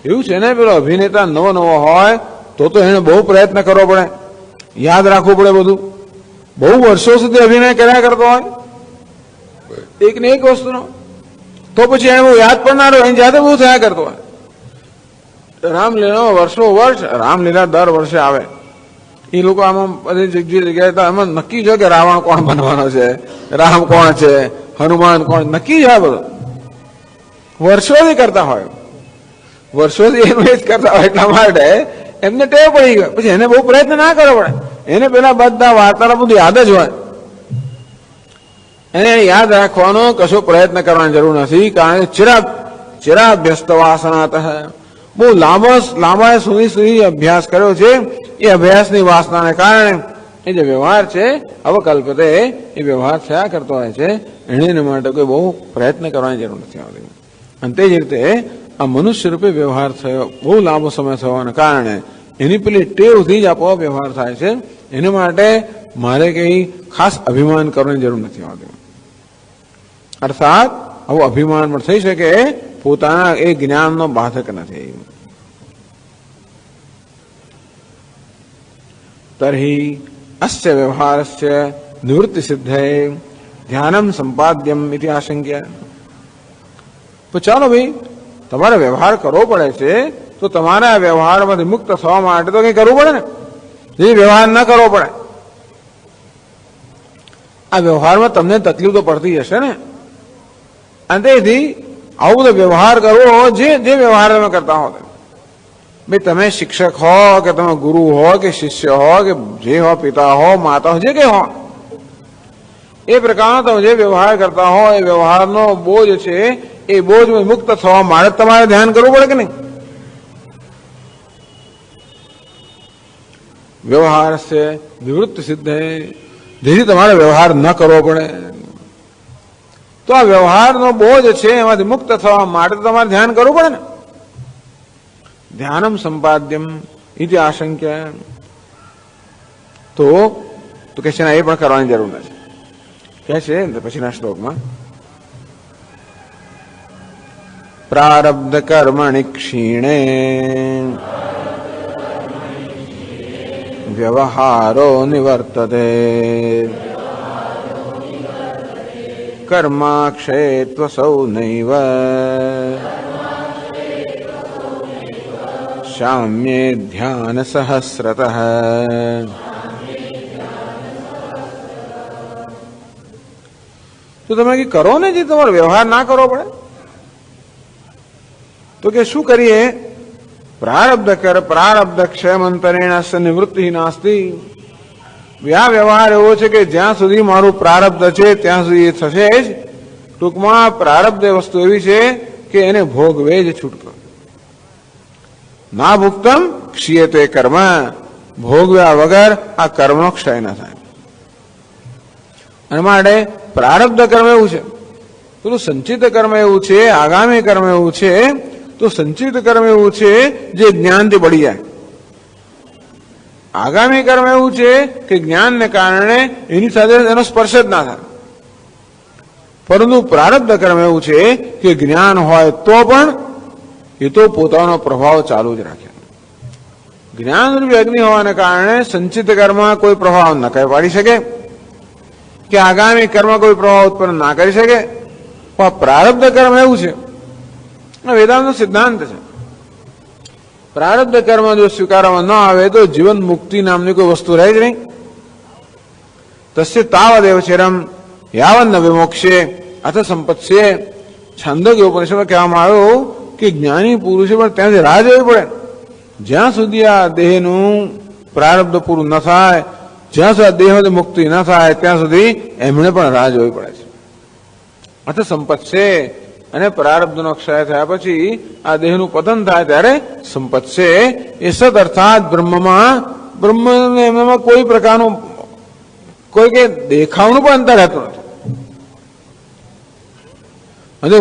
એવું છે ને, પેલો અભિનેતા નવો હોય તો એને બહુ પ્રયત્ન કરવો પડે, યાદ રાખવું પડે બધું. બહુ વર્ષો સુધી અભિનય કર્યા કરતો હોય એક ને એક વસ્તુનો, તો પછી એને બહુ યાદ પણ ના રહ્યો, એની જાતે બહુ થયા કરતો હોય. રામલીલા વર્ષ રામલીલા દર વર્ષે આવે. એ લોકો આમાં બધી જગ્યાએ એમાં નક્કી છે કે રાવણ કોણ બનવાનો છે, રામ કોણ છે, હનુમાન કોણ, નક્કી છે આ બધું. વર્ષોથી કરતા હોય, વર્ષોથી એનું એ જ કરતા હોય, એટલા માટે એમને ટેવ પડી ગયો. પછી એને બહુ પ્રયત્ન ના કરવો પડે, એને પેલા બધા વાર્તાના બધું યાદ જ હોય, એને યાદ રાખવાનો કશો પ્રયત્ન કરવાની જરૂર નથી. કારણ કે ચિરાગ વ્યસ્ત વાસનાત, બહુ લાંબા સુધી અભ્યાસ કર્યો છે. એ અભ્યાસની વાસનાને કારણે એ જે વ્યવહાર છે અવકલ્પતે, એ વ્યવહાર થયા કરતો હોય છે. એને માટે કોઈ બહુ પ્રયત્ન કરવાની જરૂર નથી આવતી. અને તે જ રીતે આ મનુષ્ય રૂપે વ્યવહાર થયો, બહુ લાંબો સમય થવાના કારણે એની પેલી ટેવથી જ આપોઆપ વ્યવહાર થાય છે. એના માટે મારે કઈ ખાસ અભિમાન કરવાની જરૂર નથી આવતી. અર્થાત આવું અભિમાન પણ થઈ શકે, પોતાના એ જ્ઞાનનો બાધક નથી. તર્હિ અસ્ય વ્યવહારસ્ય નિવૃત્તિ સિદ્ધે ધ્યાનમ સંપાદ્યમ ઇતિ આશંક્ય. તો ચાલો ભાઈ, તમારે વ્યવહાર કરવો પડે છે, તો તમારે આ વ્યવહારમાંથી મુક્ત થવા માટે તો કંઈ કરવું પડે ને. જે વ્યવહાર ન કરવો પડે, આ વ્યવહારમાં તમને તકલીફ તો પડતી હશે ને. અને તેથી આવું બધો વ્યવહાર કરવો, જે વ્યવહાર તમે કરતા હો, ભાઈ તમે શિક્ષક હો કે તમે ગુરુ હો કે શિષ્ય હો કે જે હો, પિતા હો માતા હો, જે કંઈ હો, એ પ્રકારનો તમે જે વ્યવહાર કરતા હો, એ વ્યવહારનો બોજ છે, એ બોજ મુક્ત થવા માટે તમારે ધ્યાન કરવું પડે કે નહીં. વ્યવહાર છે નિવૃત્તિ સિદ્ધ, જેથી તમારે વ્યવહાર ન કરવો પડે. તો આ વ્યવહારનો બોજ છે, એમાંથી મુક્ત થવા માટે તમારે ધ્યાન કરવું પડે ને. ધ્યાનમ સંપાદ્યમ ઇતિ આશંક્ય. તો કે છે એ પણ કરવાની જરૂર નથી. કે છે પછીના શ્લોકમાં, પ્રારબ્ધ કર્મણિ ક્ષીણે વ્યવહારો નિવર્તતે કર્માક્ષેત્વસૌ નૈવ શામ્યે ધ્યાન સહસ્રતઃ. તો તમે કરો ને, જે તમારો વ્યવહાર ના કરવો પડે. તો કે શું કરીએ? પ્રારબ્ધ ક્ષયમંતરેણ નિવૃત્તિ નાસ્તિ. આ વ્યવહાર એવો છે કે જ્યાં સુધી મારું પ્રારબ્ધ છે ત્યાં સુધી એ થશે જ. ટૂંકમાં પ્રારબ્ધ વસ્તુ એવી છે કે એને ભોગવે જ છૂટકો. ના ભુક્તમ ક્ષીયતે કર્મ, ભોગવ્યા વગર આ કર્મનો ક્ષય ન થાય. અને માટે પ્રારબ્ધ કર્મ એવું છે, પેલું સંચિત કર્મ એવું છે, આગામી કર્મ એવું છે. તો સંચિત કર્મ એવું છે જે જ્ઞાનથી બળી જાય. આગામી કર્મ એવું છે કે જ્ઞાનને કારણે એની સાથે એનો સ્પર્શ જ ના થાય. પરંતુ પ્રારબ્ધ કર્મ એવું છે કે જ્ઞાન હોય તો પણ એ તો પોતાનો પ્રભાવ ચાલુ જ રાખે. જ્ઞાનરૂપી અગ્નિ હોવાને કારણે સંચિત કર્મ કોઈ પ્રભાવ ન કરી પાડી શકે, કે આગામી કર્મ કોઈ પ્રભાવ ઉત્પન્ન ના કરી શકે. પણ પ્રારબ્ધ કર્મ એવું છે, વેદાંતનો સિદ્ધાંત છે, પ્રારબ્ધ કર્મ જો સ્વીકારવામાં ન આવે તો જીવન મુક્તિ નામની કોઈ વસ્તુ રહે જ નહીં. તસ્ય તાવદેવ ચિરમ યાવન્ન વિમોક્ષે અથ સંપત્સ્યે. છંદોગ્ય ઉપનિષદમાં કહેવામાં આવ્યું કે જ્ઞાની પુરુષે પણ ત્યાંથી રાહ જોવી પડે. જ્યાં સુધી આ દેહનું પ્રારબ્ધ પૂરું ન થાય, જ્યાં સુધી આ દેહમાંથી મુક્તિ ન થાય, ત્યાં સુધી એમણે પણ રાહ જોવી પડે છે. અથ સંપત્સ્યે, અને પ્રારબ્ધનો ક્ષય થયા પછી આ દેહનું પતન થાય ત્યારે સંપત્સે, એ સત અર્થાત બ્રહ્મમાં કોઈ પ્રકારનું કોઈ કે દેખાવનું પણ અંતર રહેતું નથી. અને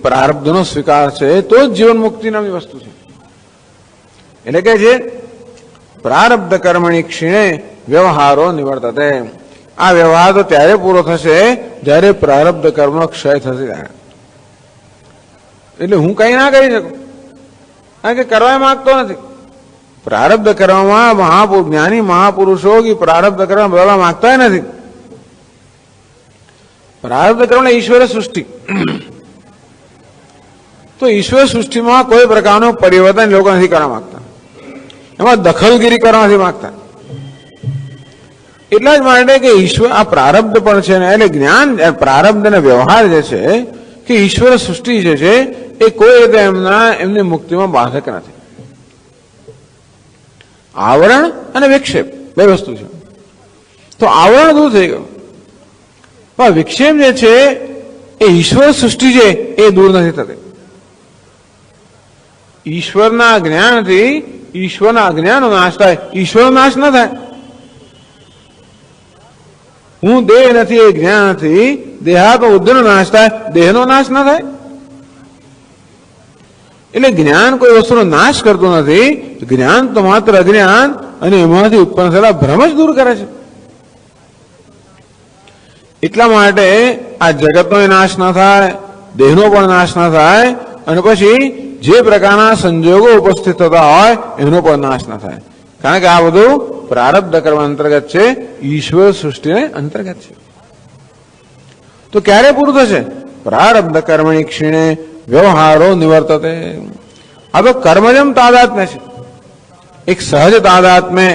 પ્રારબ્ધનો સ્વીકાર છે તો જ જીવન મુક્તિ નામની વસ્તુ છે. એટલે કે છે પ્રારબ્ધ કર્મણી ક્ષીણે વ્યવહારો નિવર્તતે. આ વ્યવહાર તો ત્યારે પૂરો થશે જ્યારે પ્રારબ્ધ કર્મનો ક્ષય થશે ત્યારે. એટલે હું કઈ ના કરી શકું, કારણ કે કરવા માંગતો નથી. પ્રારબ્ધ કરવામાં જ્ઞાની મહાપુરુષો કે પ્રારબ્ધ કરવા બદલવા માંગતા નથી. પ્રારબ્ધ કર્મ ઈશ્વરે સૃષ્ટિ, તો ઈશ્વર સૃષ્ટિમાં કોઈ પ્રકારનું પરિવર્તન લોકો નથી કરવા માંગતા, એમાં દખલગીરી કરવા નથી માંગતા. એટલા જ માટે કે ઈશ્વર આ પ્રારબ્ધ પણ છે ને, એટલે જ્ઞાન પ્રારબ્ધ અને વ્યવહાર જે છે કે ઈશ્વર સૃષ્ટિ જે છે એ કોઈ રીતે એમની મુક્તિમાં બાધક નથી. આવરણ અને વિક્ષેપ બે વસ્તુ છે. તો આવરણ દૂર થઈ ગયું, પણ વિક્ષેપ જે છે એ ઈશ્વર સૃષ્ટિ છે એ દૂર નથી થતી. ઈશ્વરના જ્ઞાનથી ઈશ્વરના અજ્ઞાનનો નાશ થાય, ઈશ્વરનો નાશ ન થાય. હું દેહ નથી એ જ્ઞાન નથી, દેહાત્મ બુદ્ધિનો નાશ થાય, દેહનો નાશ ન થાય. એટલે જ્ઞાન કોઈ વસ્તુનો નાશ કરતું નથી, જ્ઞાન તો માત્ર અજ્ઞાન અને એમાંથી ઉત્પન્ન થયેલા ભ્રમ જ દૂર કરે છે. એટલા માટે આ જગતનો નાશ ન થાય, દેહનો પણ નાશ ન થાય, અને પછી જે પ્રકારના સંજોગો ઉપસ્થિત થતા હોય એનો પણ નાશ ન થાય. કારણ કે આ બધું પ્રારબ્ધ કર્મ અંતર્ગત છે, ઈશ્વર સૃષ્ટિને અંતર્ગત છે. તો ક્યારે પૂરું થશે? પ્રારબ્ધ કર્મની ક્ષીણે વ્યવહારો નિવર્તતે. આ તો કર્મજમ તાદાત્મ્ય છે. એક સહજ તાદાત્મ્ય,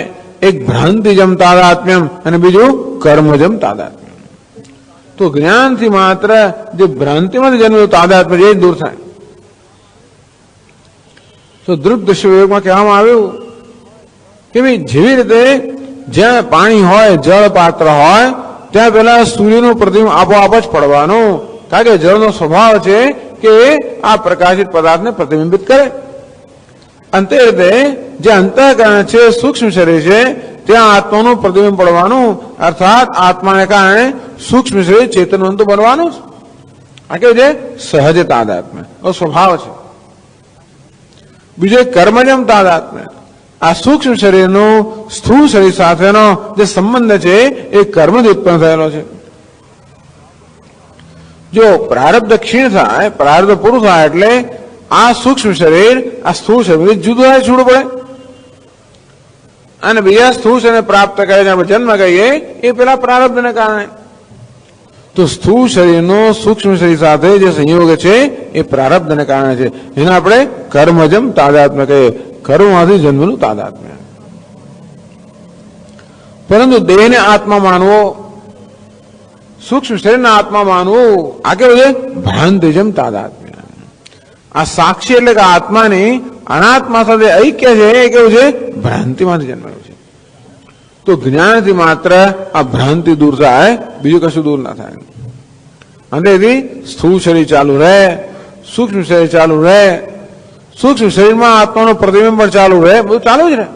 એક ભ્રાંતિજમ તાદાત્મ્યમ, અને બીજું કર્મજમ તાદાત્મ્ય. તો જ્ઞાનથી માત્ર જે ભ્રાંતિમાંથી જન્મેલું તાદાત્મ્ય છે એ દૂર થાય. તો દૃક દૃશ્યયોગમાં કહેવામાં આવ્યું કે ભાઈ જેવી રીતે જ્યાં પાણી હોય, જળ પાત્ર હોય, ત્યાં પેલા સૂર્યનું પ્રતિબિંબ આપોઆપ જ પડવાનું. કારણ કે જળનો સ્વભાવ છે કે આ પ્રકાશિત પદાર્થને પ્રતિબિંબિત કરે. અંતે રીતે જે અંતઃકરણ છે, સૂક્ષ્મ શરીર છે, ત્યાં આત્માનું પ્રતિબિંબ પડવાનું. અર્થાત આત્માને કારણે સૂક્ષ્મ શરીર ચેતનવંત બનવાનું. આ કેવું છે? સહજ તાદાત્મ્ય, સ્વભાવ છે. બીજો કર્મજમ તાદાત્મ્ય. આ સૂક્ષ્મ શરીરનું સ્થૂળ શરીર સાથેનો જે સંબંધ છે એ કર્મથી ઉત્પન્ન થયેલો છે. જો પ્રારબ્ધ ક્ષીણ થાય, પ્રારબ્ધ પૂરું થાય એટલે આ સૂક્ષ્મ શરીર આ સ્થૂળ શરીર જુદું થાય, છૂટું પડે. અને બીજા સ્થૂળ શરીરને પ્રાપ્ત કરે છે, આપણે જન્મ કહીએ, એ પેલા પ્રારબ્ધને કારણે. તો સ્થૂળ શરીરનો સૂક્ષ્મ શરીર સાથે જે સંયોગ છે એ પ્રારબ્ધને કારણે છે. એને આપણે કર્મજમ તાદાત્મ્ય કહીએ, કર્મમાંથી જન્મેલું તાદાત્મ્ય. પરંતુ દેહને આત્મા માનવો, સૂક્ષ્મ શરીરના આત્મા માનવું, આ કેવું છે? ભ્રાંતિજમ તાદાત્મ્ય. આ સાક્ષી એટલે કે આત્માની અનાત્મા સાથે ઐક્ય છે એ કેવું છે? ભ્રાંતિમાંથી જન્મેલું છે. તો જ્ઞાનથી માત્ર આ ભ્રાંતિ દૂર થાય, બીજું કશું દૂર ના થાય. અંતેથી સ્થૂળ શરીર ચાલુ રહે, સૂક્ષ્મ શરીર ચાલુ રહે, સૂક્ષ્મ શરીરમાં આત્માનું પ્રતિબિંબ પણ ચાલુ રહે, બધું ચાલુ જ રહે.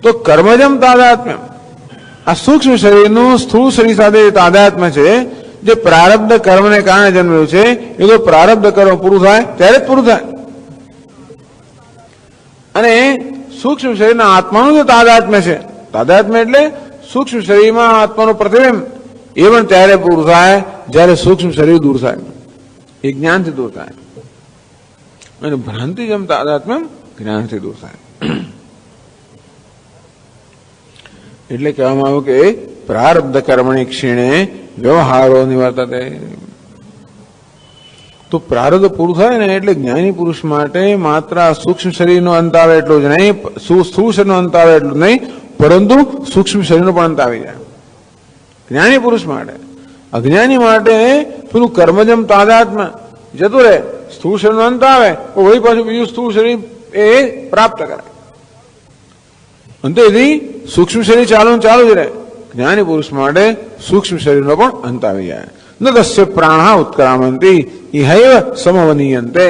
તો કર્મજમ તાદાત્મ્ય, આ સૂક્ષ્મ શરીરનું સ્થૂળ શરીર સાથે તાદાત્મ્ય છે, જે પ્રારબ્ધ કર્મને કારણે જન્મેલું છે. એ તો પ્રારબ્ધ કર્મ પૂરું થાય ત્યારે જ પૂરું થાય. અને સૂક્ષ્મ શરીરના આત્માનું જે તાદાત્મ્ય છે, તાદાત્મ્ય એટલે સૂક્ષ્મ શરીરમાં આત્માનું પ્રતિબિંબ, એ પણ ત્યારે પૂરું થાય જ્યારે સૂક્ષ્મ શરીર દૂર થાય, એ જ્ઞાનથી દૂર થાય. અને ભ્રાંતિ જેમ તાદાત્મ્ય જ્ઞાનથી દૂર થાય. એટલે કહેવામાં આવ્યું કે પ્રારબ્ધ કર્મની ક્ષીણે વ્યવહારો નિવર્તતે. તો પ્રારબ્ધ પૂરું થાય ને એટલે જ્ઞાની પુરુષ માટે માત્ર સૂક્ષ્મ શરીરનો અંત આવે એટલું જ નહીં, સ્થૂળ શરીરનો અંત આવે એટલું જ નહીં, પરંતુ સૂક્ષ્મ શરીરનો પણ અંત આવી જાય જ્ઞાની પુરુષ માટે. અજ્ઞાની માટે પેલું કર્મજમ તાદાત્મ્ય જતું રહે, સ્થૂળ શરીરનો અંત આવે તો વળી પાછું બીજું સ્થૂળ શરીર એ પ્રાપ્ત કરાય. અંતેથી સૂક્ષ્મ શરીર ચાલુ જ રહે. જ્ઞાની પુરુષ માટે સૂક્ષ્મ શરીરનો પણ અંત આવી જાય. ન તસ્ય પ્રાણ ઉત્ક્રામંતી ઇહૈવ સમવનીયંતે.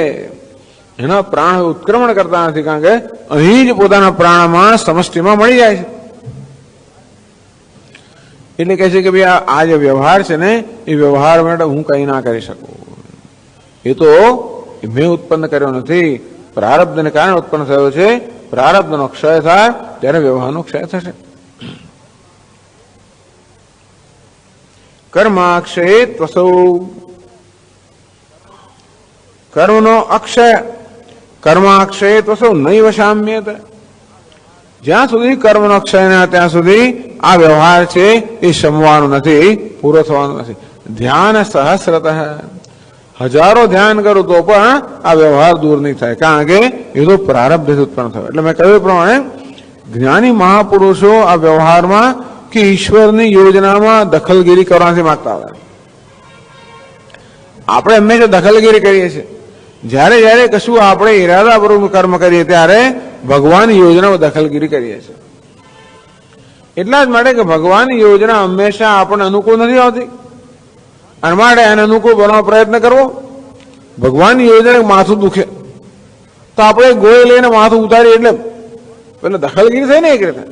એના પ્રાણ ઉત્ક્રમણ કરતા નથી, કારણ કે અહીં જ પોતાના પ્રાણમાં સમષ્ટિમાં મળી જાય છે. એટલે કહે છે કે ભાઈ આ જે વ્યવહાર છે ને એ વ્યવહાર માટે હું કઈ ના કરી શકું. એ તો મેં ઉત્પન્ન કર્યો નથી, પ્રારબ્ધને કારણે ઉત્પન્ન થયો છે. પ્રારબ્ધનો ક્ષય થાય ત્યારે વ્યવહારનો ક્ષય થશે. કર્માક્ષય ત્વસૌ. કર્મનો અક્ષય, કર્માક્ષય ત્વસૌ નૈવ શામ્યેત. જ્યાં સુધી કર્મનો ક્ષય ન ત્યાં સુધી આ વ્યવહાર છે એ શમવાનો નથી, પૂરો થવાનો નથી. ધ્યાન સહસ્રત, હજારો ધ્યાન કરું તો પણ આ વ્યવહાર દૂર નહીં થાય, કારણ કે એ તો પ્રારબ્ધથી ઉત્પન્ન થયો. એટલે મેં કહ્યું પ્રમાણે જ્ઞાની મહાપુરુષો આ વ્યવહારમાં કે ઈશ્વરની યોજનામાં દખલગીરી કરવા નથી માંગતા હતા. આપણે હંમેશા દખલગીરી કરીએ છીએ. જ્યારે જ્યારે કશું આપણે ઈરાદાપૂર્વક કર્મ કરીએ ત્યારે ભગવાન યોજનામાં દખલગીરી કરીએ છીએ. એટલા જ માટે કે ભગવાનની યોજના હંમેશા આપણને અનુકૂળ નથી આવતી, અને માટે એને અનુકૂળ બનવાનો પ્રયત્ન કરવો. ભગવાનની યોજના માથું દુખે તો આપણે ગોળી લઈને માથું ઉતારીએ એટલે પેલા દખલગીરી થાય ને એક રીતે.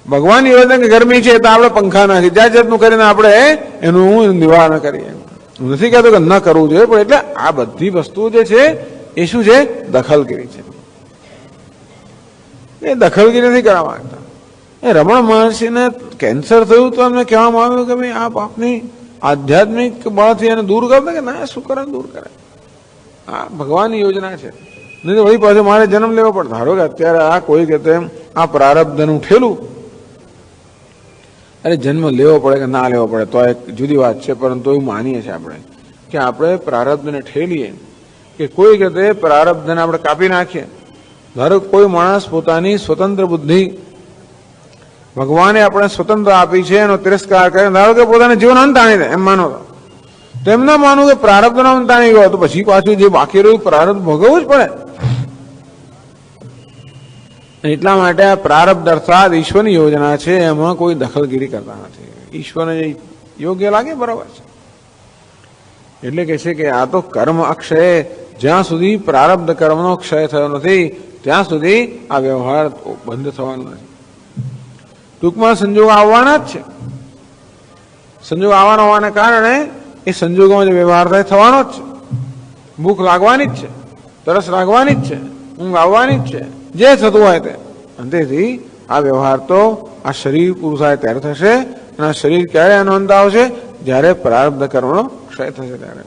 ભગવાનની યોજના કે ગરમી છે તો આપણે પંખા નાખી જાત જાતનું કરીને આપણે એનું નિવારણ કરીએ. હું નથી કહેતો કે ન કરવું જોઈએ, પણ એટલે આ બધી વસ્તુઓ જે છે એ શું છે? દખલગીરી છે. એ દખલગીરી નથી કરવા માંગતા. એ રમણ મહર્ષિને કેન્સર થયું તો એમને કહેવામાં આવ્યું કે ભાઈ આપ આપની આધ્યાત્મિક બળથી એને દૂર કરો, કે ના શું કરે દૂર કરે. આ ભગવાનની યોજના છે. નહીં તો વળી પાછું મારે જન્મ લેવો પડે. ધારો કે અત્યારે આ કોઈ કે તેમ આ પ્રારબ્ધનું ઠેલું, અરે જન્મ લેવો પડે કે ના લેવો પડે તો એક જુદી વાત છે, પરંતુ એવું માનીએ છીએ આપણે કે આપણે પ્રારબ્ધને ઠેલીએ કે કોઈ કે તે પ્રારબ્ધને આપણે કાપી નાખીએ. ધારો કોઈ માણસ પોતાની સ્વતંત્ર બુદ્ધિ ભગવાને આપણે સ્વતંત્ર આપી છે એનો તિરસ્કાર કરે, ધારો કે પોતાને જીવન અંત આણી દે, એમ માનો તો એમ ના માનવું કે પ્રારબ્ધનો અંત આણી ગયો તો પછી પાછું જે બાકી રહ્યું પ્રારબ્ધ ભોગવવું જ પડે. એટલા માટે આ પ્રારબ્ધ અર્થાત ઈશ્વરની યોજના છે, એમાં કોઈ દખલગીરી કરતા નથી. ઈશ્વરને જે યોગ્ય લાગે બરાબર છે. એટલે કે છે કે આ તો કર્મ અક્ષય, જ્યાં સુધી પ્રારબ્ધ કર્મનો ક્ષય થયો નથી ત્યાં સુધી આ વ્યવહાર બંધ થવાનો નથી. ટૂંકમાં સંજોગ આવવાના જ છે. સંજોગ આવવાના હોવાને કારણે એ સંજોગોમાં જે વ્યવહાર થાય થવાનો જ છે. ભૂખ લાગવાની જ છે, તરસ લાગવાની જ છે, ઊંઘ આવવાની જ છે, જે થતું હોય તે. અંતેથી આ વ્યવહાર તો આ શરીર પૂરું થાય ત્યારે થશે, અને આ શરીર ક્યારે આનો અંત આવશે? જ્યારે પ્રારબ્ધ કર્મનો ક્ષય થશે ત્યારે.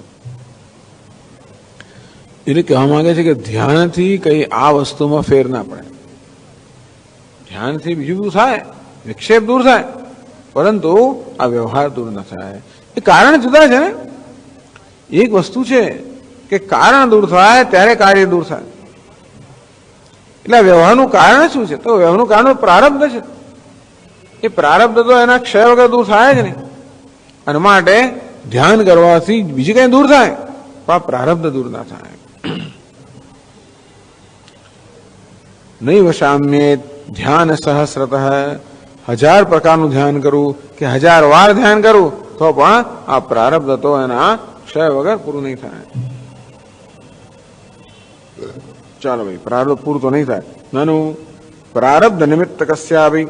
એટલે કહેવા માંગે છે કે ધ્યાનથી કઈ આ વસ્તુમાં ફેર ના પડે. ધ્યાનથી બીજું બધું થાય, વિક્ષેપ દૂર થાય, પરંતુ આ વ્યવહાર દૂર ન થાય. એ કારણ જુદા છે ને. એક વસ્તુ છે કે કારણ દૂર થાય ત્યારે કાર્ય દૂર થાય. એટલે વ્યવહારનું કારણ શું છે? તો વ્યવહારનું કારણ પ્રારબ્ધ છે. એ પ્રારબ્ધ તો એના ક્ષય વગર દૂર થાય જ નહીં. અને માટે ધ્યાન કરવાથી બીજી કઈ દૂર થાય, પણ પ્રારબ્ધ દૂર ના થાય. નૈવ સામ્યે ધ્યાન સહસ્રતઃ, 1000 પ્રકારનું ધ્યાન કરવું કે 1000 વાર ધ્યાન કરવું તો પણ આ પ્રારબ્ધ તો એના ક્ષય વગર પૂરું નહીં થાય. ચાલો ભાઈ, પ્રારબ્ધ પૂરું તો નહીં થાય. નાનું પ્રારબ્ધ નિમિત્ત કસ્યાપી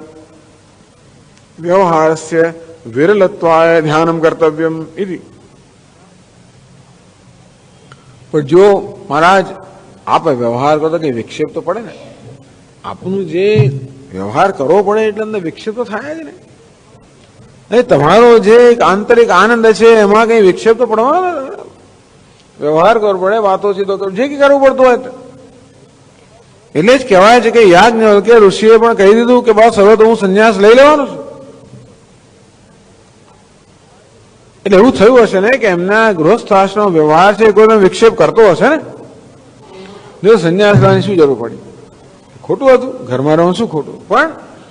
વ્યવહારસ્ય વિરલત્વાય ધ્યાનમ કર્તવ્યમ ઇતિ. પણ જો મહારાજ આપ વ્યવહાર કરો તો કે વિક્ષેપ તો પડે ને. આપનું જે વ્યવહાર કરવો પડે એટલે અંદર વિક્ષેપ તો થાય જ ને. તમારો જે આંતરિક આનંદ છે એમાં કઈ વિક્ષેપ તો પડવાનો. વ્યવહાર કરવો પડે, વાતો છે તો જે કઈ કરવું પડતું હોય. એટલે જ કહેવાય છે કે યાજ્ઞવલ્ક્ય ઋષિએ પણ કહી દીધું કે બસ હવે તો હું સંન્યાસ લઈ લેવાનો છું. એટલે એવું થયું હશે ને કે એમના ગૃહસ્થ આશ્રમ વ્યવહાર છે કોઈ વિક્ષેપ કરતો હશે ને. જો સંન્યાસ લેવાની શું જરૂર પડી? ખોટું હતું, ઘરમાં રહેવું શું ખોટું? પણ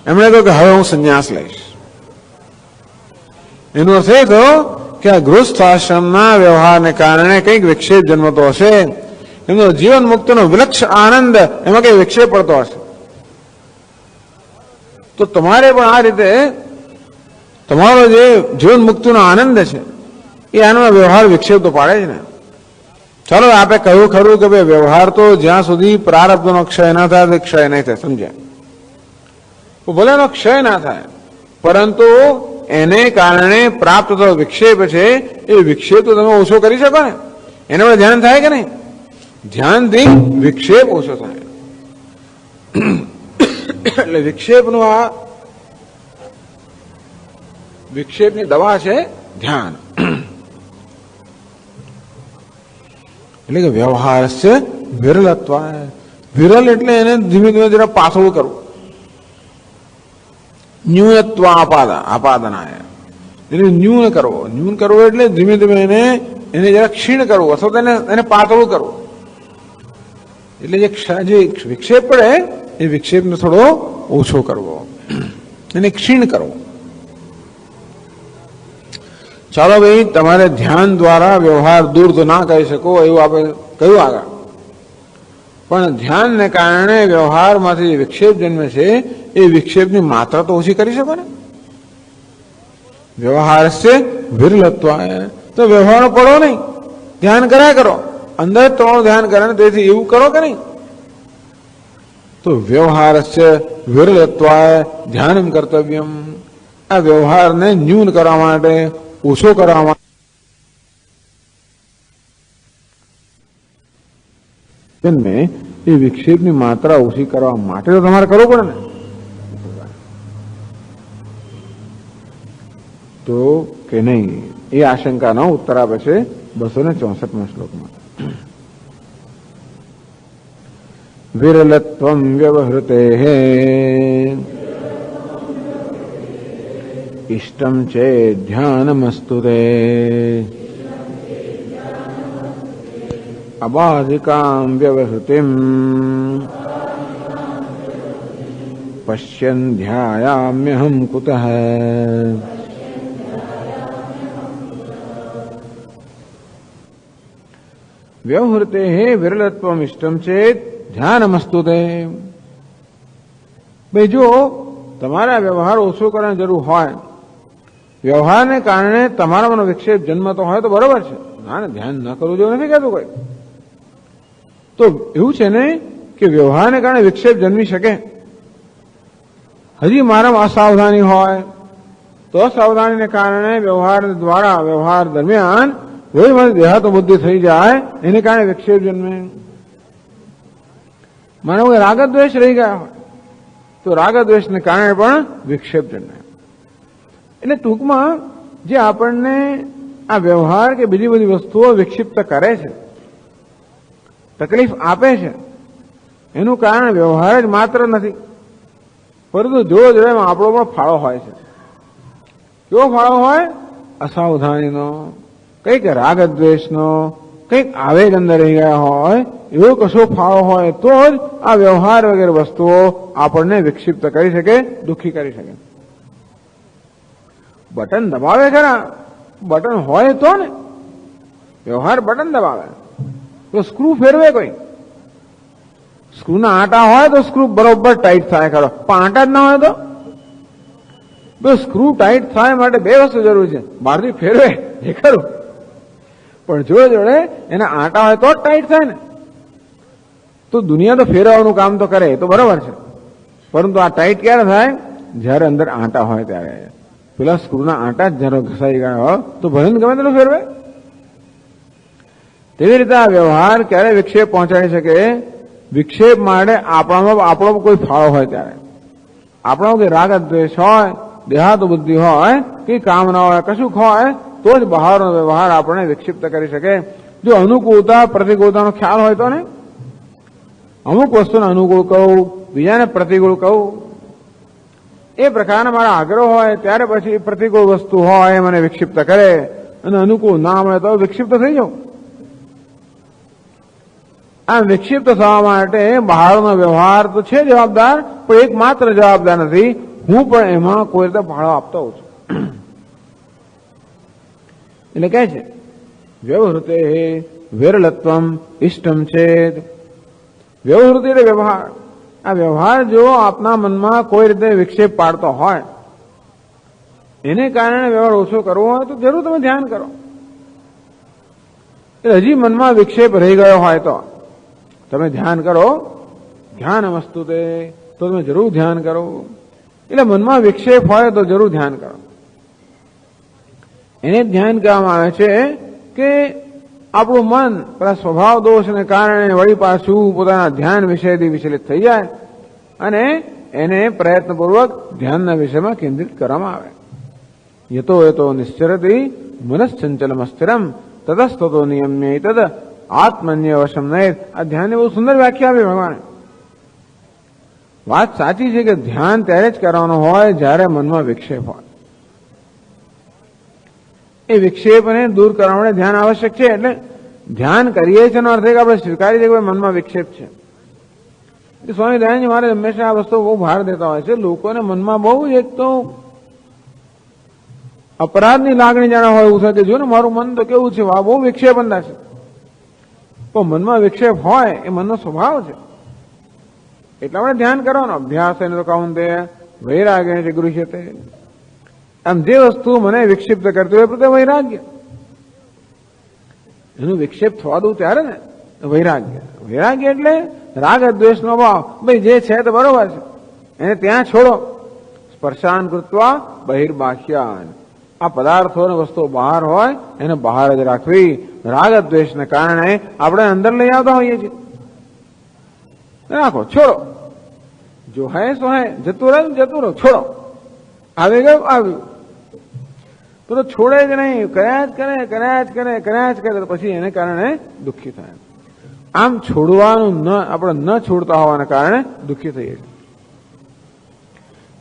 એમણે કહ્યું કે હવે હું સંન્યાસ લઈશ. એનો અર્થ એ થયો કે આ ગૃહસ્થ આશ્રમના વ્યવહારને કારણે કંઈક વિક્ષેપ જન્મતો હશે. એમનો જીવન મુક્તિનો વિલક્ષ આનંદ એમાં કઈ વિક્ષેપ પડતો હશે. તો તમારે પણ આ રીતે તમારો જે જીવન મુક્તિનો આનંદ છે એ આનો વ્યવહાર વિક્ષેપ તો પાડે જ ને. ચાલો આપે કહ્યું ખરું કે ભાઈ વ્યવહાર તો જ્યાં સુધી પ્રારબ્ધનો ક્ષય ના થાય તો ક્ષય નહીં થાય, સમજ્યા? ભલે એનો ક્ષય ના થાય, પરંતુ એને કારણે પ્રાપ્ત થતો વિક્ષેપ છે એ વિક્ષેપ તો તમે ઓછો કરી શકો ને. એના પર ધ્યાન થાય કે નહીં? ધ્યાનથી વિક્ષેપ ઓછો થાય. એટલે વિક્ષેપનું આ વિક્ષેપની દવા છે ધ્યાન. એટલે કે વ્યવહાર છે વિરલત્વ. વિરલ એટલે એને ધીમે ધીમે જરા પાતળું કરવું. ન્યૂનત્વ આપાદનાય, એને ન્યૂન કરવો. ન્યૂન કરવો એટલે ધીમે ધીમે એને જરા ક્ષીણ કરવું અથવા તો એને પાતળું કરવું. એટલે જે વિક્ષેપ પડે એ વિક્ષેપને થોડો ઓછો કરવો, એને ક્ષીણ કરવો. ચાલો ભાઈ, તમારે ધ્યાન દ્વારા વ્યવહાર દૂર તો ના કરી શકો એવું આપણે કહ્યું આગળ, પણ ધ્યાનને કારણે વ્યવહારમાંથી જે વિક્ષેપ જન્મે છે એ વિક્ષેપની માત્રા તો ઓછી કરી શકો ને. વ્યવહાર છે વિરલત્વ, તો વ્યવહાર પડો નહીં, ધ્યાન કર્યા કરો, અંદર તમારું ધ્યાન કરે ને તેથી એવું કરો કે નહીં. તો વ્યવહાર છે વિરલત્વાય ધ્યાન કર્તવ્યમ, આ વ્યવહારને ન્યૂન કરવા માટે, ઓછો કરવા માટે એ વિક્ષેપની માત્રા ઓછી કરવા માટે તો તમારે કરવું પડે ને. તો કે નહીં, એ આશંકાનો ઉત્તર આપે છે 264માં શ્લોકમાં. વિરલત્વમ વ્યવહૃતેઃ ઇષ્ટમ ચેદ ધ્યાનમસ્તુ તે અબાધિકામ વ્યવહૃતિમ પશ્યન ધ્યાયામ્યહમ કુતઃ. વ્યવહૃતે વિરલત્વમ ઇષ્ટમ ચેત ધ્યાનમસ્તુ તે. ભાઈ જો તમારા વ્યવહાર ઓછો કરવાની જરૂર હોય, વ્યવહારને કારણે તમારામાં વિક્ષેપ જન્મતો હોય તો બરોબર છે, ના ને ધ્યાન ન કરવું જોઈએ નથી કહેતું કોઈ. તો એવું છે ને કે વ્યવહારને કારણે વિક્ષેપ જન્મી શકે, હજી મારામાં અસાવધાની હોય તો અસાવધાનીને કારણે વ્યવહાર દ્વારા વ્યવહાર દરમિયાન કોઈ મારી દેહાતો બુદ્ધિ થઈ જાય એને કારણે વિક્ષેપ જન્મે. મને કોઈ રાગદ્વેષ રહી ગયા હોય તો રાગદ્વેષને કારણે પણ વિક્ષેપ જન્મે. એટલે ટૂંકમાં જે આપણને આ વ્યવહાર કે બીજી બધી વસ્તુઓ વિક્ષિપ્ત કરે છે, તકલીફ આપે છે, એનું કારણ વ્યવહાર જ માત્ર નથી, પરંતુ જોડે જોડે આપણો પણ ફાળો હોય છે. કેવો ફાળો હોય? અસાવધાનીનો, કંઈક રાગદ્વેષનો, કંઈક આવેગ અંદર રહી ગયા હોય એવો કશો ફાળો હોય તો જ આ વ્યવહાર વગેરે વસ્તુઓ આપણને વિક્ષિપ્ત કરી શકે, દુઃખી કરી શકે. બટન દબાવે ખરા, બટન હોય તો ને, વ્યવહાર બટન દબાવે તો સ્ક્રૂ ફેરવે કોઈ, સ્ક્રૂના આંટા હોય તો સ્ક્રૂ બરોબર ટાઈટ થાય ખરો, પણ આંટા જ ના હોય તો સ્ક્રૂ ટાઈટ થાય માટે બે વસ્તુ જરૂર છે, બહારથી ફેરવે એ ખરું, પણ જોડે જોડે એના આંટા હોય તો જ ટાઈટ થાય ને. તો દુનિયા તો ફેરવવાનું કામ તો કરે તો બરાબર છે, પરંતુ આ ટાઈટ ક્યારે થાય? જયારે અંદર આંટા હોય ત્યારે. પેલા સ્ક્રૂના આંટા જ જયારે ઘસાઈ ગયા હોય તો ભલે ગમે તેટલું ફેરવે. તેવી રીતે આ વ્યવહાર ક્યારે વિક્ષેપ પહોંચાડી શકે? વિક્ષેપ માટે આપણો કોઈ ફાળો હોય ત્યારે, આપણો કોઈ રાગ દ્વેષ હોય, દેહાત બુદ્ધિ હોય, કઈ કામના હોય, કશુંક હોય તો જ બહારનો વ્યવહાર આપણને વિક્ષિપ્ત કરી શકે. જો અનુકૂળતા પ્રતિકૂળતાનો ખ્યાલ હોય તો ને, અમુક વસ્તુને અનુકૂળ કહું, બીજાને પ્રતિકૂળ કહું, એ પ્રકારના મારા આગ્રહ હોય ત્યારે પછી પ્રતિકૂળ વસ્તુ હોય મને વિક્ષિપ્ત કરે અને અનુકૂળ ના મળે તો વિક્ષિપ્ત થઈ જાઉં. આ વિક્ષિપ્ત થવા માટે બહારનો વ્યવહાર તો છે જવાબદાર, પણ એકમાત્ર જવાબદાર નથી, હું પણ એમાં કોઈ રીતે ફાળો આપતો હોઉં છું. એટલે કહે છે વ્યવહૃતે વિરલત્વમ ઇષ્ટમ ચેદ. વ્યવહૃતિ એટલે વ્યવહાર. આ વ્યવહાર જો આપના મનમાં કોઈ રીતે વિક્ષેપ પાડતો હોય, એને કારણે વ્યવહાર ઓછો કરવો હોય તો જરૂર તમે ધ્યાન કરો. એટલે હજી મનમાં વિક્ષેપ રહી ગયો હોય તો તમે ધ્યાન કરો, ધ્યાન વસ્તુ તે, તો તમે જરૂર ધ્યાન કરો. એટલે મનમાં વિક્ષેપ હોય તો જરૂર ધ્યાન કરો. એને ધ્યાન કહેવામાં આવે છે કે આપણું મન પેલા સ્વભાવ દોષને કારણે વળી પાછું પોતાના ધ્યાન વિષયથી વિચલિત થઈ જાય અને એને પ્રયત્નપૂર્વક ધ્યાનના વિષયમાં કેન્દ્રિત કરવામાં આવે. યતો યતો નિશ્ચરતી મનશ્ચંચલમ સ્થિરમ તતસ્તતો નિયમ્ય તદ આત્મન્ય વશમ નયેત. આ ધ્યાનની બહુ સુંદર વ્યાખ્યા આપી ભગવાને. વાત સાચી છે કે ધ્યાન ત્યારે જ કરવાનું હોય જ્યારે મનમાં વિક્ષેપ હોય. એ વિક્ષેપને દૂર કરવા માટે ધ્યાન આવશ્યક છે. એટલે ધ્યાન કરીએ છીએ એનો અર્થ કે આપણે સ્વીકારી દઈએ કે મનમાં વિક્ષેપ છે. સ્વામી દયાનંદજી મહારાજ હંમેશા આ વસ્તુ બહુ ભાર દેતા હોય છે. લોકોને મનમાં બહુ એક તો અપરાધની લાગણી જાણે હોય એવું થાય કે જો ને મારું મન તો કેવું છે, આ બહુ વિક્ષેપ અંદર છે. પણ મનમાં વિક્ષેપ હોય એ મનનો સ્વભાવ છે. એટલે આપણે ધ્યાન કરવાનો. અભ્યાસ એને તો કાઉન્તે વૈરાગ્ય છે ગૃહ્યતે. આમ જે વસ્તુ મને વિક્ષિપ્ત કરતી હોય પ્રત્યે વૈરાગ્ય, એનું વિક્ષેપ થવા દઉં ત્યારે ને વૈરાગ્ય. વૈરાગ્ય એટલે રાગ દ્વેષનો ભાવ. ભાઈ જે છે તો બરોબર છે, એને ત્યાં છોડો. સ્પર્શાન કૃત્વા બહિર્બાહ્યાન. આ પદાર્થો અને વસ્તુઓ બહાર હોય એને બહાર જ રાખવી. રાગ દ્વેષને કારણે આપણે અંદર લઈ આવતા હોઈએ છીએ. રાખો, છોડો. જો હે સો હે, જતું રહે જતું રહો, છોડો. આવી ગયું આવ્યું તો છોડે જ નહીં, કર્યા જ કરે કર્યા જ કરે કર્યા જ કરે, તો પછી એને કારણે દુઃખી થાય. આમ છોડવાનું આપણે ન છોડતા હોવાના કારણે દુઃખી થઈએ છીએ.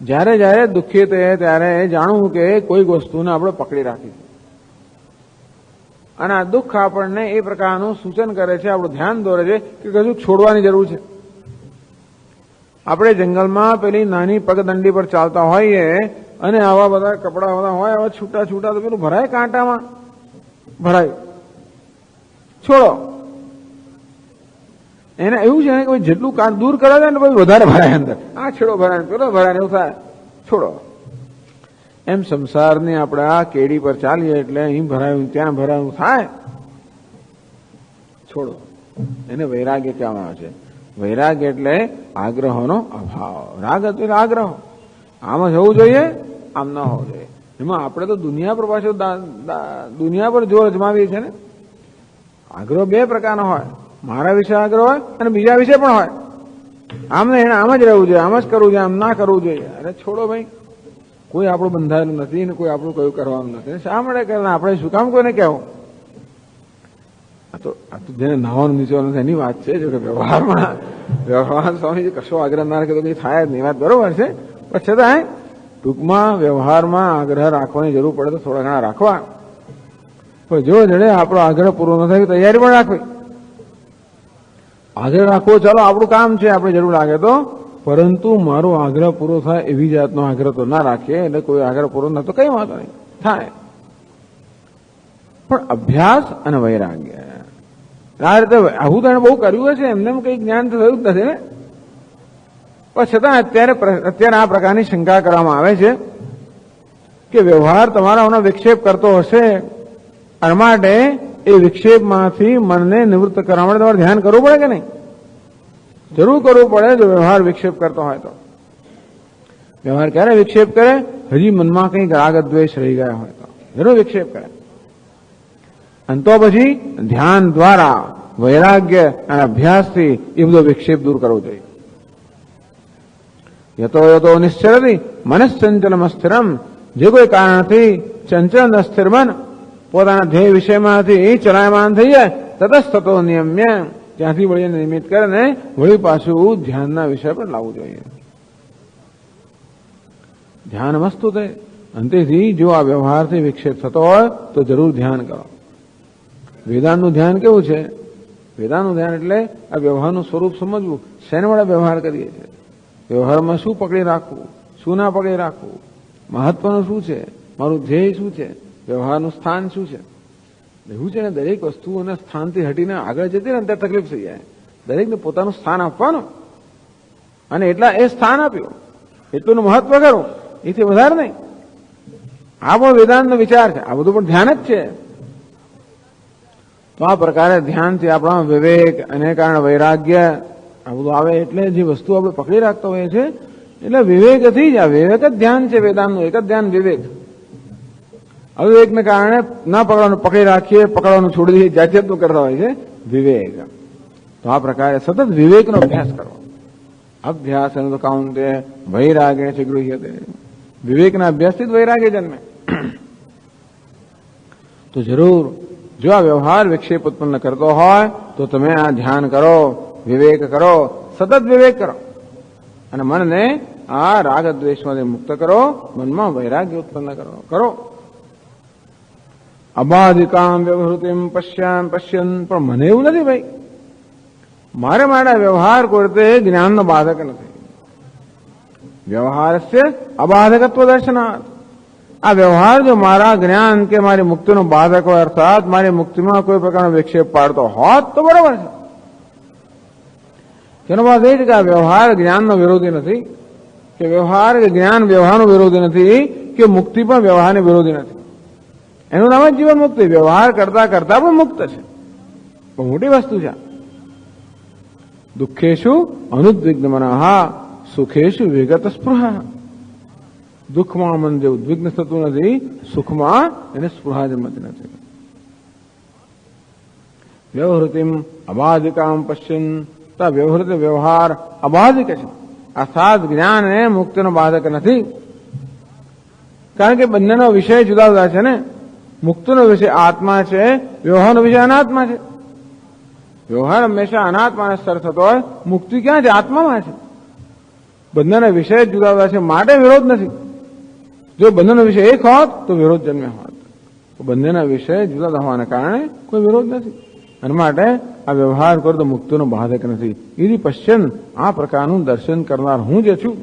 જ્યારે જ્યારે દુઃખી થઈએ ત્યારે જાણવું કે કોઈક વસ્તુને આપણે પકડી રાખી છે, અને આ દુઃખ આપણને એ પ્રકારનું સૂચન કરે છે, આપણું ધ્યાન દોરે છે કે કશું છોડવાની જરૂર છે. આપણે જંગલમાં પેલી નાની પગદંડી પર ચાલતા હોઈએ અને આવા બધા કપડા બધા હોય, આવા છૂટા છૂટા, તો પેલું ભરાય, કાંટામાં ભરાય. છોડો. એને એવું છે કે જેટલું કાંટ દૂર કરે ને પછી વધારે ભરાય અંદર. આ છેડો ભરાય, પેલો ભરાય, એવું થાય. છોડો. એમ સંસારની આપણે આ કેડી પર ચાલીએ એટલે અહીં ભરાયું ત્યાં ભરાયું થાય. છોડો. એને વૈરાગ્ય કહેવામાં આવે છે. વૈરાગ્ય એટલે આગ્રહોનો અભાવ. રાગ એટલે આગ્રહ. આમ જ હોવું જોઈએ, આમ ન હોવું જોઈએ. એમાં આપણે તો દુનિયા પર પાછું દુનિયા પર જોર અજમાવીએ છીએ ને. આગ્રહ બે પ્રકારનો હોય. મારા વિશે આગ્રહ હોય અને બીજા વિશે પણ હોય. આમ ને એને આમ જ રહેવું જોઈએ, આમ જ કરવું જોઈએ, આમ ના કરવું જોઈએ. અરે છોડો ભાઈ, કોઈ આપણું બંધાયેલું નથી ને કોઈ આપણું કયું કરવાનું નથી. શા માટે કરે? આપણે શું કામ કોઈને કહેવું? આ તો જેને નાવાનું નીચવાનું નથી એની વાત છે. જો કે વ્યવહાર સ્વામીજી કશો આગ્રહ ના રાખે તો કઈ થાય જ નહીં. વાત બરોબર છે, પણ છતાં ટૂંકમાં વ્યવહારમાં આગ્રહ રાખવાની જરૂર પડે તો થોડા ઘણા રાખવા. પણ જો જડે આપણો આગ્રહ પૂરો ન થાય તૈયારી પણ રાખવી. આગ્રહ રાખવો ચાલો આપણું કામ છે, આપણે જરૂર લાગે તો, પરંતુ મારો આગ્રહ પૂરો થાય એવી જાતનો આગ્રહ તો ના રાખીએ. એટલે કોઈ આગ્રહ પૂરો ન તો કઈ વાંધો નહીં થાય. પણ અભ્યાસ અને વૈરાગ્ય આ રીતે આવું તો બહુ કર્યું હશે, એમને કઈ જ્ઞાન તો થયું જ નથી ને. પણ છતાં અત્યારે આ પ્રકારની શંકા કરવામાં આવે છે કે વ્યવહાર તમારાનો વિક્ષેપ કરતો હશે, અને માટે એ વિક્ષેપમાંથી મનને નિવૃત્ત કરવા માટે તમારે ધ્યાન કરવું પડે કે નહીં? જરૂર કરવું પડે. જો વ્યવહાર વિક્ષેપ કરતો હોય તો. વ્યવહાર ક્યારે વિક્ષેપ કરે? હજી મનમાં કંઈક રાગ દ્વેષ રહી ગયા હોય તો જરૂર વિક્ષેપ કરે. અને તો પછી ધ્યાન દ્વારા વૈરાગ્ય અને અભ્યાસથી એ બધો વિક્ષેપ દૂર કરવો જોઈએ. યતો યતો નિશ્ચરતી મનશ્ચંચલમ અસ્થિરમ. જે કોઈ કારણથી ચંચલ અસ્થિર મન પોતાના ધ્યેય વિષયમાંથી ચલાયમાન થઈ જાય, તતસ્તતો નિયમ્ય, ત્યાંથી વળી નિયમિત કરે ને વળી પાછું ધ્યાનના વિષય પર લાવવું જોઈએ. ધ્યાન વસ્તુ તે અંતેથી જો આ વ્યવહારથી વિક્ષેપ થતો હોય તો જરૂર ધ્યાન કરો. વેદાંતનું ધ્યાન કેવું છે? વેદાંતનું ધ્યાન એટલે આ વ્યવહારનું સ્વરૂપ સમજવું. શેના વડે વ્યવહાર કરીએ છીએ? વ્યવહારમાં શું પકડી રાખવું, શું ના પકડી રાખવું, મહત્વનું શું છે, મારું ધ્યેય શું છે, વ્યવહારનું સ્થાન શું છે. એવું છે ને, દરેક વસ્તુઓના સ્થાનથી હટીને આગળ જતી ને ત્યારે તકલીફ થઈ જાય. દરેકને પોતાનું સ્થાન આપવાનું, અને એટલા એ સ્થાન આપ્યું એટલું મહત્વ કરવું, એથી વધારે નહીં. આ પણ વેદાંતનો વિચાર છે. આ બધું પણ ધ્યાન જ છે. તો આ પ્રકારે ધ્યાનથી આપણા વિવેક અને કારણે વૈરાગ્ય આ બધું આવે. એટલે જે વસ્તુ આપણે પકડી રાખતા હોઈએ છીએ એટલે વિવેકથી જ, આ વિવેક જ ધ્યાન છે. વેદાંતનું એક જ ધ્યાન વિવેક. અવિવેકને કારણે ના પકડવાનું પકડી રાખીએ, પકડવાનું છોડી દઈએ, જાત જાતનું કરતા હોય છે વિવેક. તો આ પ્રકારે સતત વિવેકનો અભ્યાસ કરવો. અભ્યાસ એનું તો કાઉન્તે વૈરાગ્ય છે ગૃહ્યતે. વિવેકના અભ્યાસથી જ વૈરાગ્ય જન્મે. તો જરૂર જો આ વ્યવહાર વિક્ષેપ ઉત્પન્ન કરતો હોય તો તમે આ ધ્યાન કરો, વિવેક કરો, સતત વિવેક કરો, અને મનને આ રાગ દ્વેષમાંથી મુક્ત કરો, મનમાં વૈરાગ્ય ઉત્પન્ન કરો. અબાધિકામ વ્યવહૃતિમ પશ્યન. પણ મને એવું નથી ભાઈ, મારે માટે વ્યવહાર કરતે જ્ઞાનનો બાધક નથી. વ્યવહારસ્ય અબાધકત્વ દર્શનાર્થ. આ વ્યવહાર જો મારા જ્ઞાન કે મારી મુક્તિનો બાધક હોય, અર્થાત મારી મુક્તિમાં કોઈ પ્રકારનો વિક્ષેપ પાડતો હોત તો બરોબર છે. તેનો વાત એ છે કે આ વ્યવહાર જ્ઞાનનો વિરોધી નથી, કે વ્યવહાર કે જ્ઞાન વ્યવહારનો વિરોધી નથી, કે મુક્તિ પણ વ્યવહારની વિરોધી નથી. એનું નામ જ જીવન મુક્તિ. વ્યવહાર કરતા કરતા પણ મુક્ત છે. બહુ મોટી વસ્તુ છે. દુઃખેશુ અનુદ્વિગ્ન મનઃ સુખેશુ વિગત સ્પૃહા. દુઃખમાં મન જે ઉદ્વિગ્ન થતું નથી, સુખમાં એને સ્પૃહા જન્મતી નથી. વ્યવહૃતિમ અબાધિકામ પશ્ચિન. વ્યવહૃત વ્યવહાર અબાધિક છે, અર્થાત જ્ઞાન એ મુક્તિનો બાધક નથી. કારણ કે બંનેનો વિષય જુદા જુદા છે ને. મુક્તિનો વિષય આત્મા છે, વ્યવહારનો વિષય અનાત્મા છે. વ્યવહાર હંમેશા અનાત્માને સ્તર થતો હોય, મુક્તિ ક્યાં છે? આત્મામાં છે. બંનેના વિષય જુદા જુદા છે, માટે વિરોધ નથી. જો બંનેનો વિષય એક હોત તો વિરોધ જન્મ્યા હોત. બંનેના વિષય જુદા હોવાના કારણે કોઈ વિરોધ નથી. અને માટે આ વ્યવહાર કરો તો મુક્તિનો બાધક નથી. એથી પશ્ચિમ આ પ્રકારનું દર્શન કરનાર હું જે છું.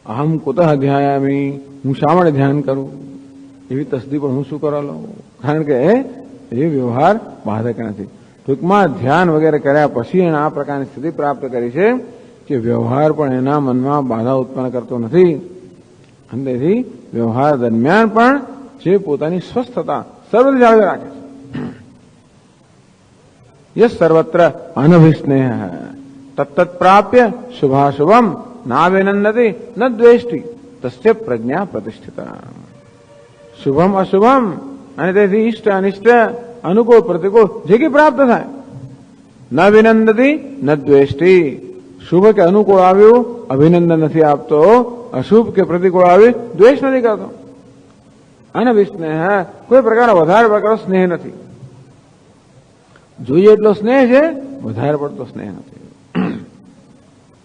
અહમ કુતઃ ધ્યાયામી. હું શા માટે ધ્યાન કરું? એવી તસ્દી પણ હું શું કરવા લઉં? કારણ કે એ વ્યવહાર બાધક નથી. ટૂંકમાં ધ્યાન વગેરે કર્યા પછી એને આ પ્રકારની સ્થિતિ પ્રાપ્ત કરી છે કે વ્યવહાર પણ એના મનમાં બાધા ઉત્પન્ન કરતો નથી. અને તેથી વ્યવહાર દરમિયાન પણ જે પોતાની સ્વસ્થતા સર્વત્ર જાળવી રાખે છે. યસ સર્વત્ર અનભિસ્નેહ તત્તત પ્રાપ્ય શુભાશુભમ નાભિનંદતી ન દ્વેષ્ટિ તસ્ય પ્રજ્ઞા પ્રતિષ્ઠિતા. શુભમ અશુભમ અને તેથી ઇષ્ટ અનિષ્ટ અનુકૂળ પ્રતિકૂળ જે કંઈ પ્રાપ્ત થાય, ન વિનંદતી ન દ્વેષ્ટિ. શુભ કે અનુકૂળ આવ્યું અભિનંદન નથી આપતો, અશુભ કે પ્રતિકૂળ આવ્યું દ્વેષ નથી કરતો. અનભિસ્નેહ કોઈ પ્રકારનો વધારે પ્રકારનો સ્નેહ નથી. જોઈએ એટલો સ્નેહ છે, વધારે પડતો સ્નેહ નથી.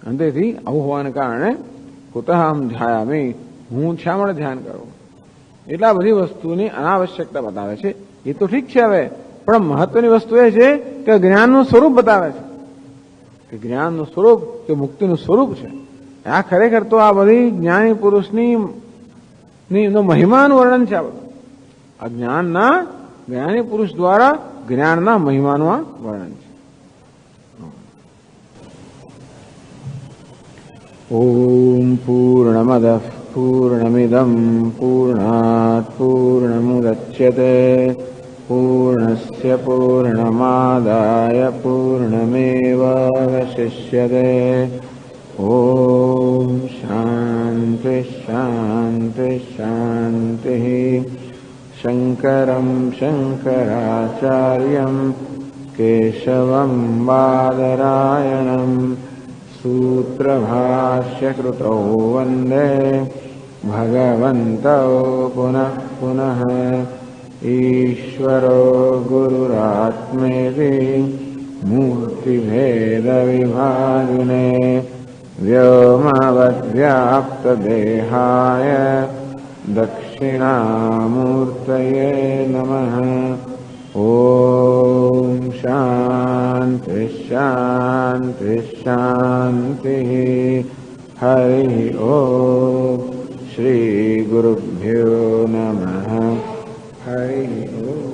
અને તેથી આવું હોવાને કારણે કુતઃ અહમ ધ્યાયામી. હું શા માટે ધ્યાન કરું? એટલા બધી વસ્તુની અનાવશ્યકતા બતાવે છે. એ તો ઠીક છે હવે, પણ મહત્વની વસ્તુ એ છે કે જ્ઞાનનું સ્વરૂપ બતાવે છે. કે જ્ઞાનનું સ્વરૂપ કે મુક્તિનું સ્વરૂપ છે. આ ખરેખર તો આ બધી જ્ઞાની પુરુષની મહિમાનું વર્ણન છે. આ બધું આ જ્ઞાનના જ્ઞાની પુરુષ દ્વારા જ્ઞાનના મહિમાનું આ વર્ણન છે. ઓમ પૂર્ણમદઃ પૂર્ણમિદં પૂર્ણાત પૂર્ણમુદચ્યતે પૂર્ણસ્ય પૂર્ણમાદાય પૂર્ણમેવાવશિષ્યતે. ઓમ શાંતિ શાંતિ શાંતિ. શંકરં શંકરાચાર્યં કેશવં બાદરાયણં સૂત્રભાષ્યકૃતૌ વંદે ભગવन्तौ પુનઃ પુનઃ. ઈશ્વરો ગુરુરાત્મેતિ મૂર્તિભેદવિભાગિને વ્યોમવદ્વ્યાપ્તદેહાય દક્ષિણામૂર્તયે નમઃ. ઓમ શાંતિ શાંતિ શાંતિ. હરિ ઓમ. શ્રી ગુરુભ્યો નમઃ. હરિ ઓમ.